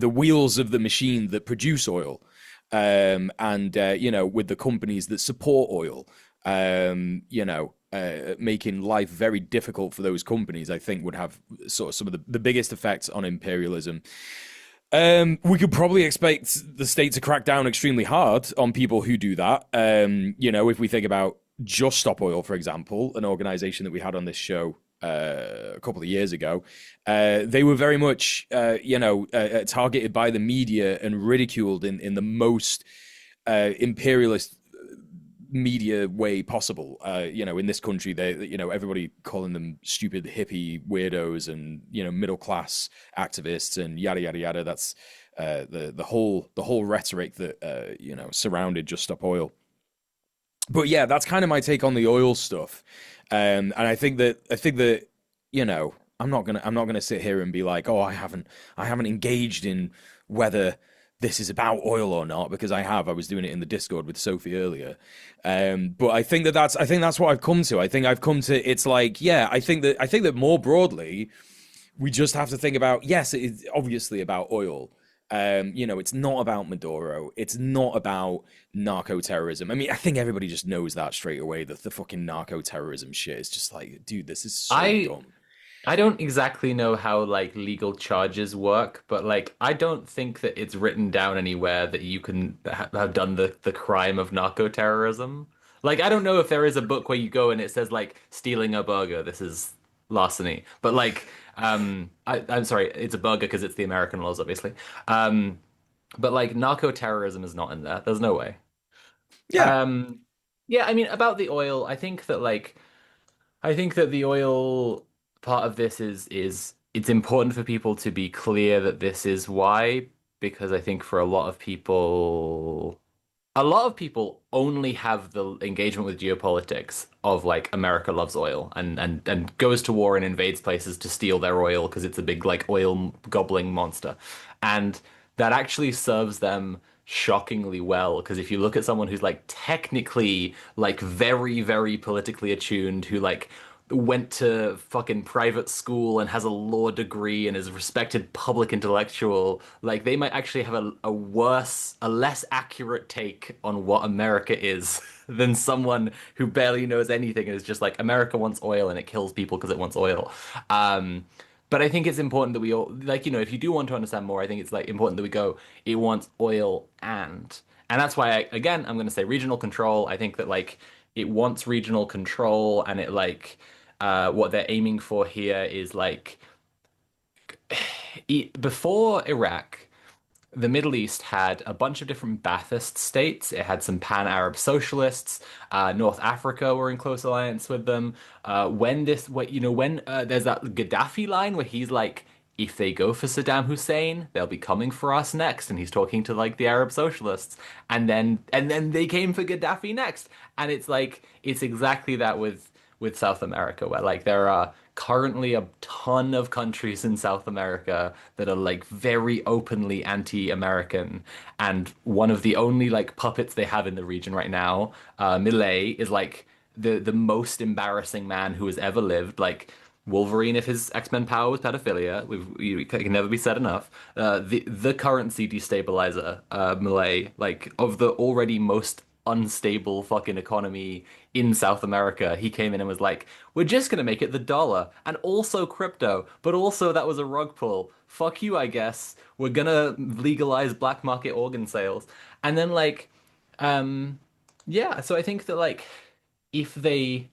A: wheels of the machine that produce oil, and with the companies that support oil, making life very difficult for those companies, I think would have sort of some of the biggest effects on imperialism. We could probably expect the state to crack down extremely hard on people who do that. If we think about Just Stop Oil, for example, an organization that we had on this show a couple of years ago, they were very much, targeted by the media and ridiculed in the most imperialist media way possible. In this country, everybody calling them stupid hippie weirdos and middle class activists and yada yada yada. That's the whole rhetoric that surrounded Just Stop Oil. But yeah, that's kind of my take on the oil stuff. And I think that I'm not gonna sit here and be like, oh, I haven't engaged in whether this is about oil or not, because I was doing it in the Discord with Sophie earlier. But I think that's what I've come to. I think I've come to, it's like, yeah, I think that more broadly, we just have to think about, yes, it's obviously about oil. It's not about Maduro. It's not about narco-terrorism. I mean, I think everybody just knows that straight away, that the fucking narco-terrorism shit is just like, dude, this is so
B: I
A: dumb.
B: I don't exactly know how like legal charges work, but like I don't think that it's written down anywhere that you can have done the crime of narco terrorism. Like I don't know if there is a book where you go and it says like stealing a burger, this is larceny. But like I'm sorry, it's a burger because it's the American laws, obviously. But like narco terrorism is not in there. There's no way.
A: Yeah.
B: Um yeah, I mean about the oil, I think that the oil part of this is it's important for people to be clear that this is why, because I think for a lot of people only have the engagement with geopolitics of like America loves oil and goes to war and invades places to steal their oil because it's a big like oil gobbling monster. And that actually serves them shockingly well because if you look at someone who's like technically like very, very politically attuned, who like went to fucking private school and has a law degree and is a respected public intellectual, like they might actually have a less accurate take on what America is than someone who barely knows anything and is just like America wants oil and it kills people because it wants oil. But I think it's important that we all like, if you do want to understand more, I think it's like important that we go, it wants oil and that's why again, I'm going to say regional control. I think that like it wants regional control and it like what they're aiming for here is like before Iraq, the Middle East had a bunch of different Ba'athist states. It had some pan-Arab socialists. North Africa were in close alliance with them. When there's that Gaddafi line where he's like if they go for Saddam Hussein, they'll be coming for us next. And he's talking to like the Arab socialists. And then they came for Gaddafi next. And it's like it's exactly that with South America, where like there are currently a ton of countries in South America that are like very openly anti-American. And one of the only like puppets they have in the region right now, Milei, is like the most embarrassing man who has ever lived. Like Wolverine, if his X-Men power was pedophilia, it can never be said enough. The currency destabilizer, Malay, like of the already most unstable fucking economy in South America, he came in and was like, "We're just gonna make it the dollar and also crypto, but also that was a rug pull. Fuck you, I guess. We're gonna legalize black market organ sales." And then um, yeah. So I think that like if they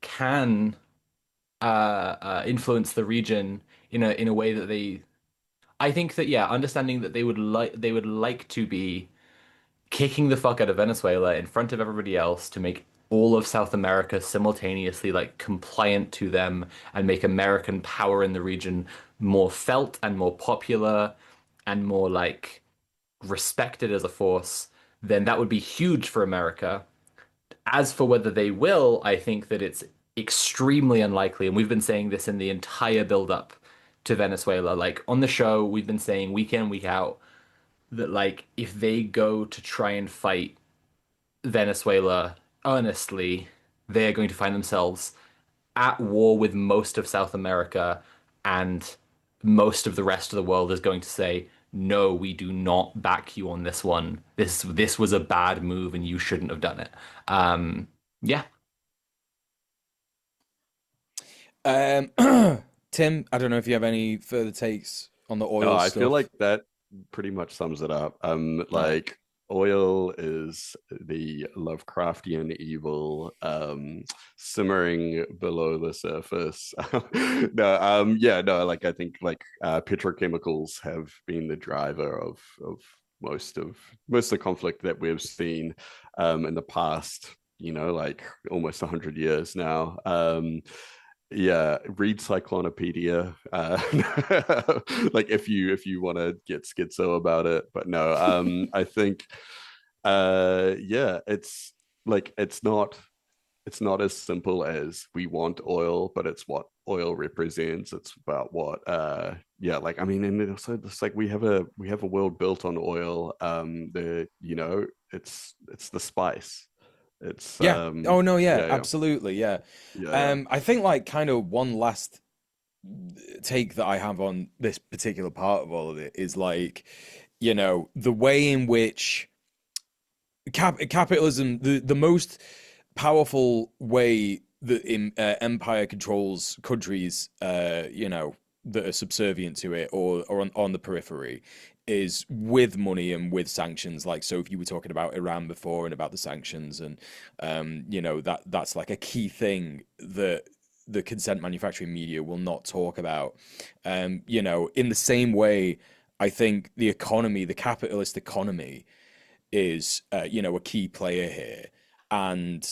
B: can influence the region in a way that I think that yeah, understanding that they would like to be kicking the fuck out of Venezuela in front of everybody else to make all of South America simultaneously like compliant to them and make American power in the region more felt and more popular and more like respected as a force, then that would be huge for America. As for whether they will, I think that it's extremely unlikely. And we've been saying this in the entire build-up to Venezuela. Like on the show, we've been saying week in, week out that like if they go to try and fight Venezuela earnestly, they're going to find themselves at war with most of South America, and most of the rest of the world is going to say, "No, we do not back you on this one. This was a bad move, and you shouldn't have done it." Yeah.
A: Um, Tim, I don't know if you have any further takes on the
C: No,
A: oil
C: I feel
A: stuff.
C: like that pretty much sums it up.
A: All right.
C: Like oil is the Lovecraftian evil, simmering below the surface. No, yeah, no, like I think like petrochemicals have been the driver of most of the conflict that we've seen in the past, like almost 100 years now. Yeah, read Cyclonopedia. Like if you want to get schizo about it, but no, I think yeah, it's not as simple as we want oil, but it's what oil represents. It's about what yeah, like I mean, and also it's like we have a world built on oil. It's the spice. It's
A: Yeah. Oh no, yeah,
C: yeah, yeah,
A: absolutely, yeah.
C: yeah, yeah.
A: I think like kind of one last take that I have on this particular part of all of it is like, the way in which capitalism, the most powerful way that empire controls countries, that are subservient to it or on the periphery is with money and with sanctions. Like, so if you were talking about Iran before and about the sanctions, and that's like a key thing that the consent manufacturing media will not talk about. In the same way, I think the economy, the capitalist economy, is a key player here. And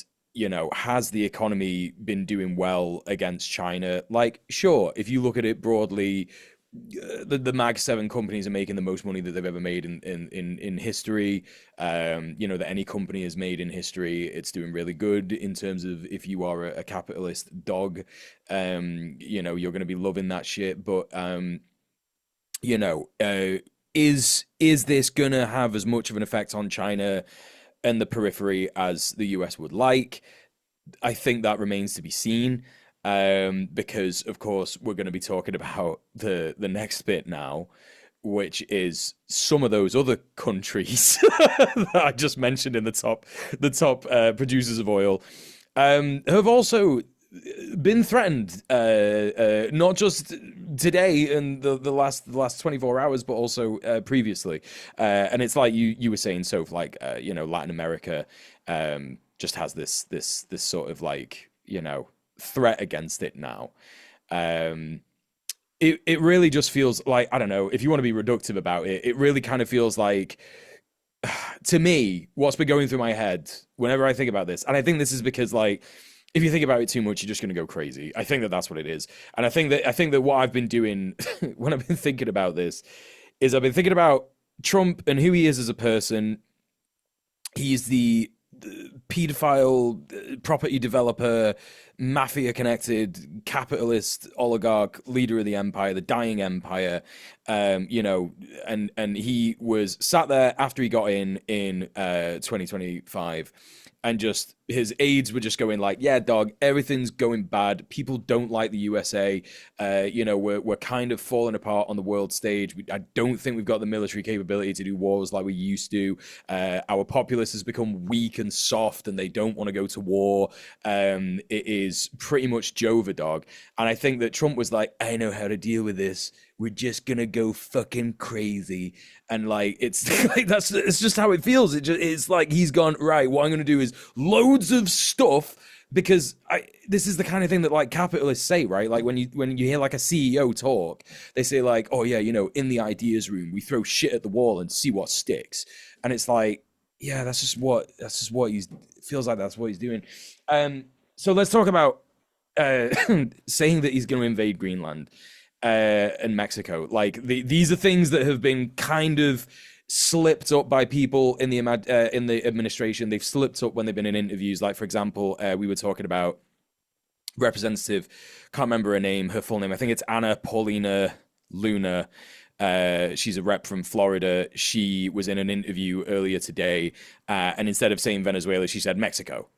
A: has the economy been doing well against China? Like, sure, if you look at it broadly, the Mag 7 companies are making the most money that they've ever made in history. That any company has made in history. It's doing really good in terms of if you are a capitalist dog, you're going to be loving that shit. But you know, uh, is this gonna have as much of an effect on China and the periphery as the US would like? I think that remains to be seen. Because of course we're going to be talking about the next bit now, which is some of those other countries that I just mentioned in the top producers of oil, have also been threatened, not just today and the last 24 hours, but also previously. And it's like you were saying, so like Latin America just has this sort of like threat against it now. Um, it really just feels like, I don't know, if you want to be reductive about it, it really kind of feels like, to me, what's been going through my head whenever I think about this, and I think this is because like if you think about it too much, you're just going to go crazy. I think that that's what it is, and I think that what I've been doing when I've been thinking about this is I've been thinking about Trump and who he is as a person. He's the pedophile, property developer, mafia connected, capitalist oligarch, leader of the empire, the dying empire. You know, and he was sat there after he got in 2025, and just his aides were just going like, yeah, dog, everything's going bad. People don't like the USA. You know, we're kind of falling apart on the world stage. I don't think we've got the military capability to do wars like we used to. Our populace has become weak and soft, and they don't want to go to war. It is pretty much Jova, dog. And I think that Trump was like, I know how to deal with this. We're just gonna go fucking crazy, and like it's like it's just how it feels. It's like he's gone right. What I'm gonna do is loads of stuff, because this is the kind of thing that like capitalists say, right? Like when you hear like a CEO talk, they say like, oh yeah, you know, in the ideas room we throw shit at the wall and see what sticks, and it's like, yeah, that's just what he's feels like. That's what he's doing. So let's talk about saying that he's going to invade Greenland and Mexico. Like these are things that have been kind of slipped up by people in the administration. They've slipped up when they've been in interviews. Like for example, we were talking about Representative, can't remember her name, her full name. I think it's Anna Paulina Luna. She's a rep from Florida. She was in an interview earlier today, and instead of saying Venezuela, she said Mexico.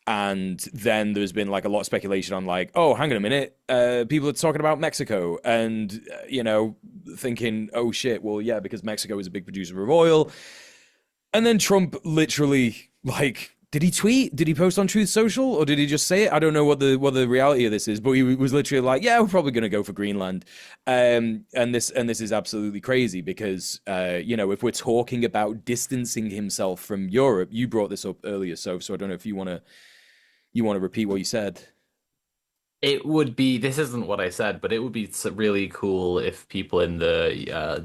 A: And then there's been like a lot of speculation on like, oh, hang on a minute, people are talking about Mexico, and you know, thinking, oh shit, well yeah, because Mexico is a big producer of oil. And then Trump literally like, did he tweet? Did he post on Truth Social, or did he just say it? I don't know what the reality of this is, but he was literally like, yeah, we're probably going to go for Greenland. And this is absolutely crazy because you know, if we're talking about distancing himself from Europe, you brought this up earlier, so I don't know if you want to repeat what you said.
B: It would be, this isn't what I said, but it would be really cool if people in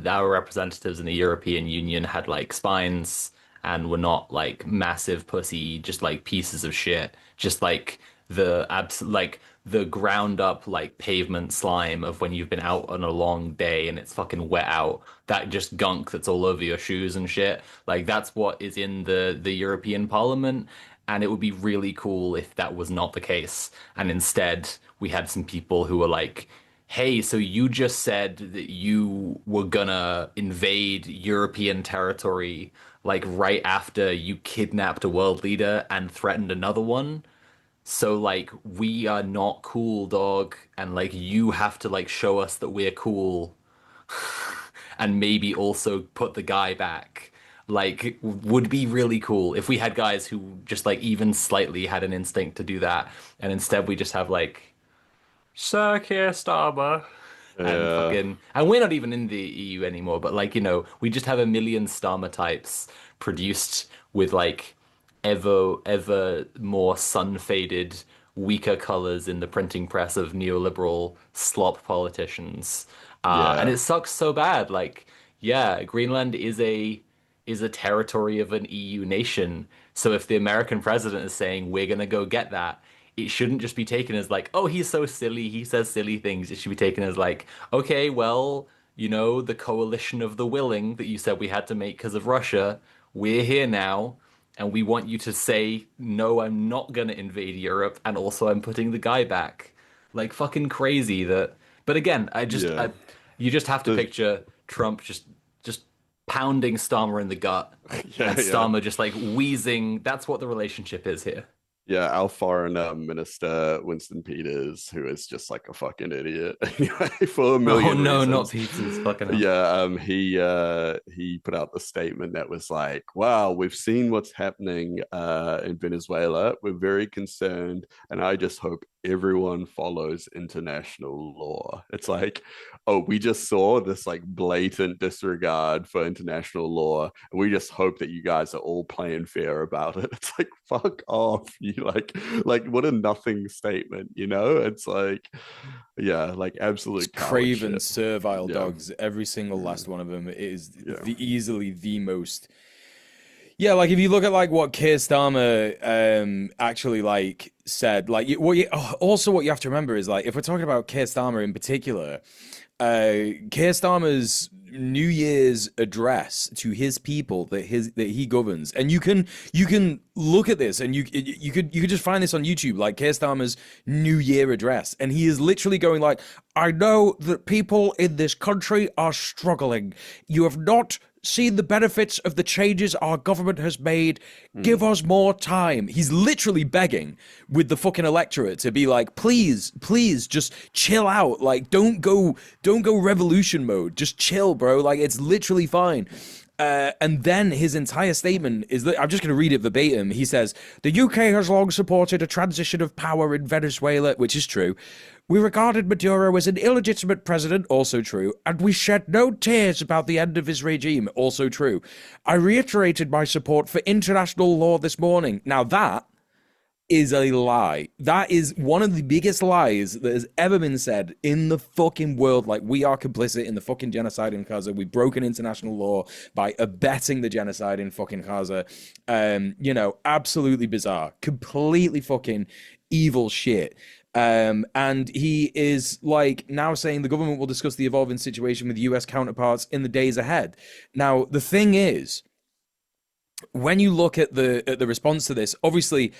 B: our representatives in the European Union had like spines and were not like massive pussy, just like pieces of shit, just like like the ground up like pavement slime of when you've been out on a long day and it's fucking wet out, that just gunk that's all over your shoes and shit. Like that's what is in the European Parliament. And it would be really cool if that was not the case. And instead, we had some people who were like, hey, so you just said that you were gonna invade European territory like right after you kidnapped a world leader and threatened another one. So like we are not cool, dog, and like you have to like show us that we're cool and maybe also put the guy back. Like, would be really cool if we had guys who just like even slightly had an instinct to do that, and instead we just have like Sir Keir Starmer and
C: Yeah,
B: fucking, and we're not even in the EU anymore, but like, you know, we just have a million Starmer types produced with like ever more sun-faded, weaker colors in the printing press of neoliberal slop politicians. And
C: yeah,
B: it sucks so bad. Like, yeah, Greenland is a territory of an EU nation. So if the American president is saying we're gonna go get that, it shouldn't just be taken as like, oh, he's so silly, he says silly things. It should be taken as like, okay, well, you know, the coalition of the willing that you said we had to make because of Russia, we're here now, and we want you to say, no, I'm not gonna invade Europe, and also I'm putting the guy back. Like fucking crazy that. But again,
C: yeah.
B: you just have to
C: The
B: picture Trump just pounding Starmer in the gut, and
C: yeah, yeah.
B: Starmer just like wheezing. That's what the relationship is here.
C: Yeah, our foreign minister, Winston Peters, who is just like a fucking idiot anyway, for a
B: Oh
C: million
B: no, not
C: reasons.
B: pizzas, fucking hell.
C: Yeah, he put out the statement that was like, wow, we've seen what's happening in Venezuela. We're very concerned, and I just hope everyone follows international law. It's like, oh, we just saw this like blatant disregard for international law, and we just hope that you guys are all playing fair about it. It's like, fuck off, you like what a nothing statement, you know? It's like, yeah, like
A: It's
C: absolute coward
A: craven,
C: shit.
A: servile
C: Yeah,
A: dogs. Every single last one of them is
C: yeah,
A: easily the most. Yeah, like if you look at like what Keir Starmer actually like said, like also what you have to remember is like if we're talking about Keir Starmer in particular, Keir Starmer's New Year's address to his people that he governs, and you can look at this, and you could just find this on YouTube, like Keir Starmer's New Year address, and he is literally going like, "I know that people in this country are struggling. You have not seen the benefits of the changes our government has made. Give us more time." He's literally begging with the fucking electorate to be like, please, please, just chill out. Like, don't go revolution mode. Just chill, bro. Like, it's literally fine. And then his entire statement is that I'm just going to read it verbatim. He says, "The UK has long supported a transition of power in Venezuela," which is true. "We regarded Maduro as an illegitimate president," also true. "And we shed no tears about the end of his regime," also true. "I reiterated my support for international law this morning." Now that is a lie. That is one of the biggest lies that has ever been said in the fucking world. Like, we are complicit in the fucking genocide in Gaza. We've broken international law by abetting the genocide in fucking Gaza. Absolutely bizarre. Completely fucking evil shit. And he is like now saying the government will discuss the evolving situation with US counterparts in the days ahead. Now, the thing is, when you look at the response to this, obviously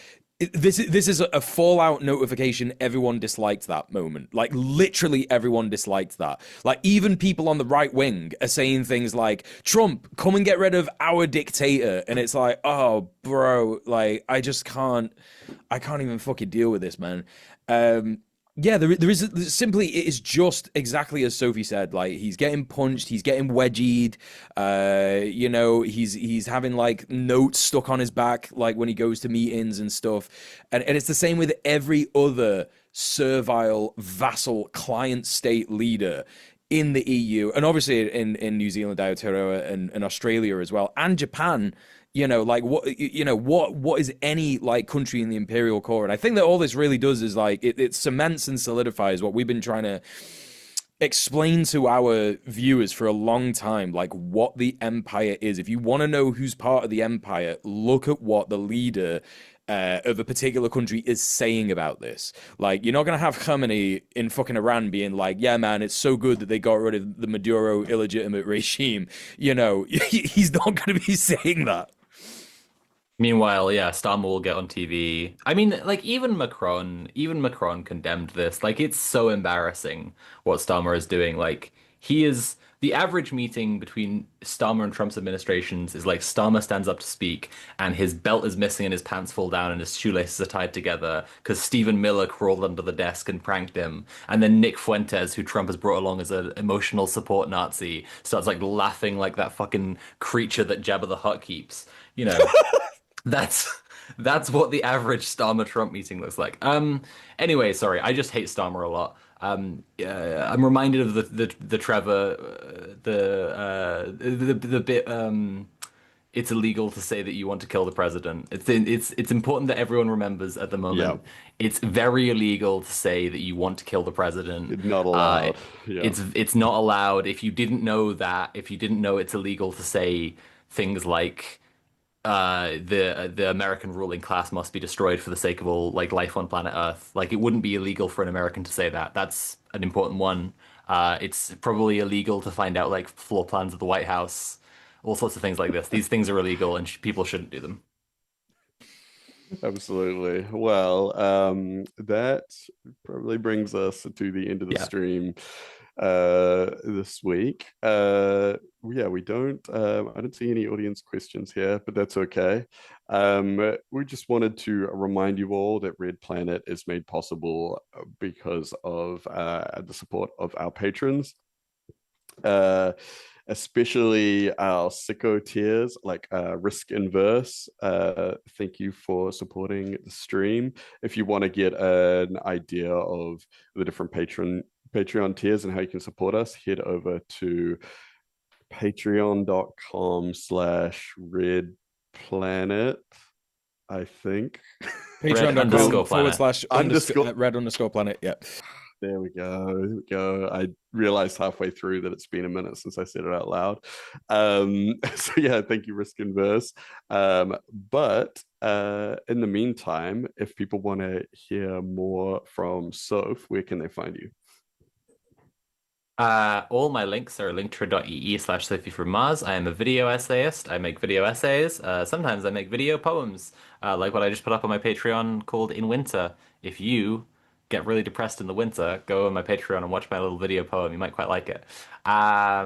A: this is a fallout notification. Everyone disliked that moment. Like, literally everyone disliked that. Like, even people on the right wing are saying things like, "Trump, come and get rid of our dictator." And it's like, oh bro, like I can't even fucking deal with this, man. Yeah, there is simply, it is just exactly as Sophie said. Like, he's getting punched, he's getting wedgied. He's having like notes stuck on his back, like when he goes to meetings and stuff. And it's the same with every other servile vassal client state leader in the EU, and obviously in New Zealand, Aotearoa, and Australia as well, and Japan. What is any like country in the imperial core? And I think that all this really does is like it cements and solidifies what we've been trying to explain to our viewers for a long time, like what the empire is. If you want to know who's part of the empire, look at what the leader of a particular country is saying about this. Like, you're not going to have Khamenei in fucking Iran being like, "Yeah, man, it's so good that they got rid of the Maduro illegitimate regime." He's not going to be saying that.
B: Meanwhile, yeah, Starmer will get on TV. I mean, like even Macron condemned this. Like, it's so embarrassing what Starmer is doing. Like, he is the average meeting between Starmer and Trump's administrations is like Starmer stands up to speak and his belt is missing and his pants fall down and his shoelaces are tied together because Stephen Miller crawled under the desk and pranked him. And then Nick Fuentes, who Trump has brought along as an emotional support Nazi, starts like laughing like that fucking creature that Jabba the Hutt keeps. You know. That's that's what the average Starmer Trump meeting looks like. Anyway, sorry, I just hate Starmer a lot. I'm reminded of the Trevor the bit it's illegal to say that you want to kill the president. It's important that everyone remembers at the
C: Yeah,
B: moment. It's very illegal to say that you want to kill the president.
C: not allowed. Yeah.
B: It's not allowed. If you didn't know that, if you didn't know it's illegal to say things like the American ruling class must be destroyed for the sake of all like life on planet Earth. Like, it wouldn't be illegal for an American to say that. That's an important one. It's probably illegal to find out like floor plans of the White House, all sorts of things like this. These things are illegal and people shouldn't do them.
C: Absolutely. Well, that probably brings us to the end of the
B: Yeah.
C: stream this week. Yeah, I don't see any audience questions here, but that's okay. We just wanted to remind you all that Red Planet is made possible because of the support of our patrons. Uh, Especially our sicko tiers like Risk Inverse. Thank you for supporting the stream. If you want to get an idea of the different Patreon tiers and how you can support us, head over to patreon.com/red planet, I think.
B: Red
A: Patreon.com
B: underscore
A: forward
B: planet.
A: slash
C: Underscore
A: red underscore planet. Yeah.
C: There we go. There we go. I realized halfway through that it's been a minute since I said it out loud. So yeah, thank you, Risk and Verse. But in the meantime, if people want to hear more from Soph, where can they find you?
B: All my links are linktree.ee/Sophie from Mars. I am a video essayist. I make video essays. Sometimes I make video poems, like what I just put up on my Patreon called In Winter. If you get really depressed in the winter, go on my Patreon and watch my little video poem. You might quite like it. I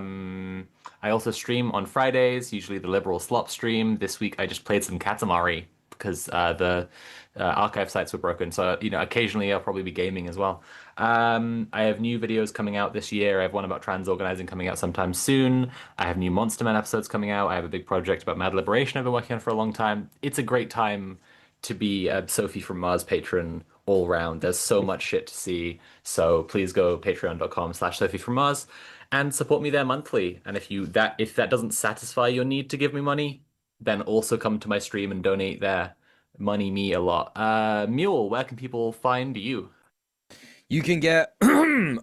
B: also stream on Fridays, usually the Liberal Slop stream. This week I just played some Katamari because the archive sites were broken. So, occasionally I'll probably be gaming as well. I have new videos coming out this year. I have one about trans organizing coming out sometime soon. I have new Monster Man episodes coming out. I have a big project about Mad Liberation I've been working on for a long time. It's a great time to be a Sophie from Mars patron all round. There's so much shit to see. So please go patreon.com/Sophie from Mars and support me there monthly. And if that doesn't satisfy your need to give me money, then also come to my stream and donate there. Money me a lot. Mule, where can people find you?
A: You can get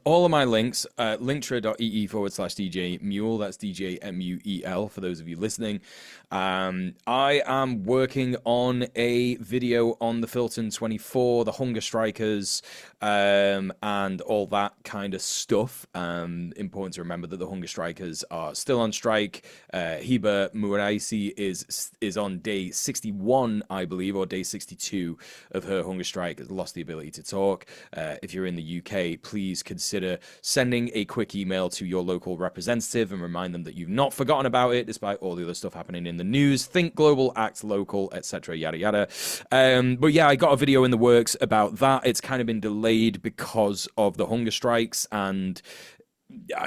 A: all of my links at linktree.ee/DJ Mule. That's DJ MUEL for those of you listening. I am working on a video on the Filton 24, the Hunger Strikers, and all that kind of stuff. Important to remember that the Hunger Strikers are still on strike. Hiba Muraisi is on day 61, I believe, or day 62 of her hunger strike. Has lost the ability to talk. If you're in the UK, please consider sending a quick email to your local representative and remind them that you've not forgotten about it, despite all the other stuff happening in the news. Think global, act local, etc. Yada yada. But yeah, I got a video in the works about that. It's kind of been delayed because of the hunger strikes, and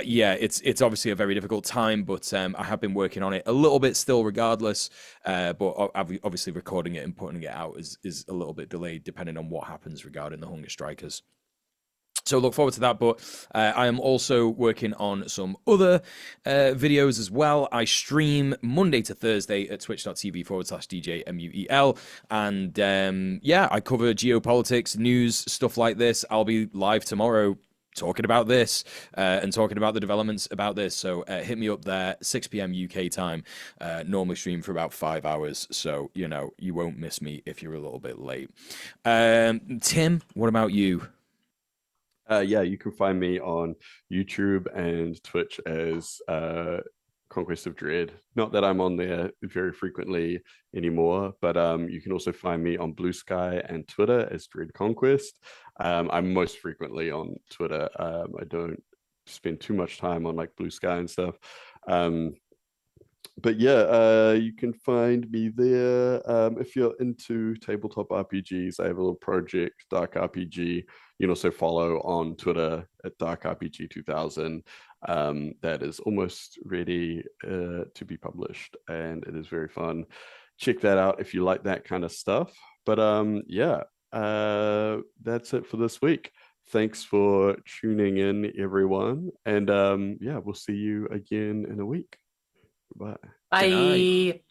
A: yeah, it's obviously a very difficult time, but I have been working on it a little bit still, regardless. But obviously recording it and putting it out is a little bit delayed, depending on what happens regarding the hunger strikers. So look forward to that, but I am also working on some other videos as well. I stream Monday to Thursday at twitch.tv/DJ MUEL. And yeah, I cover geopolitics, news, stuff like this. I'll be live tomorrow talking about this and talking about the developments about this. So hit me up there, 6 p.m. UK time. Normally stream for about 5 hours. So, you won't miss me if you're a little bit late. Tim, what about you?
C: Yeah, you can find me on YouTube and Twitch as Conquest of Dread. Not that I'm on there very frequently anymore, but you can also find me on Blue Sky and Twitter as Dread Conquest. I'm most frequently on Twitter. I don't spend too much time on like Blue Sky and stuff. But yeah, you can find me there. If you're into tabletop RPGs, I have a little project, Dark RPG. You can also follow on Twitter at Dark RPG 2000. That is almost ready to be published, and it is very fun. Check that out if you like that kind of stuff. But yeah, that's it for this week. Thanks for tuning in, everyone. And yeah, we'll see you again in a week. Bye.
A: Good night.
B: Bye.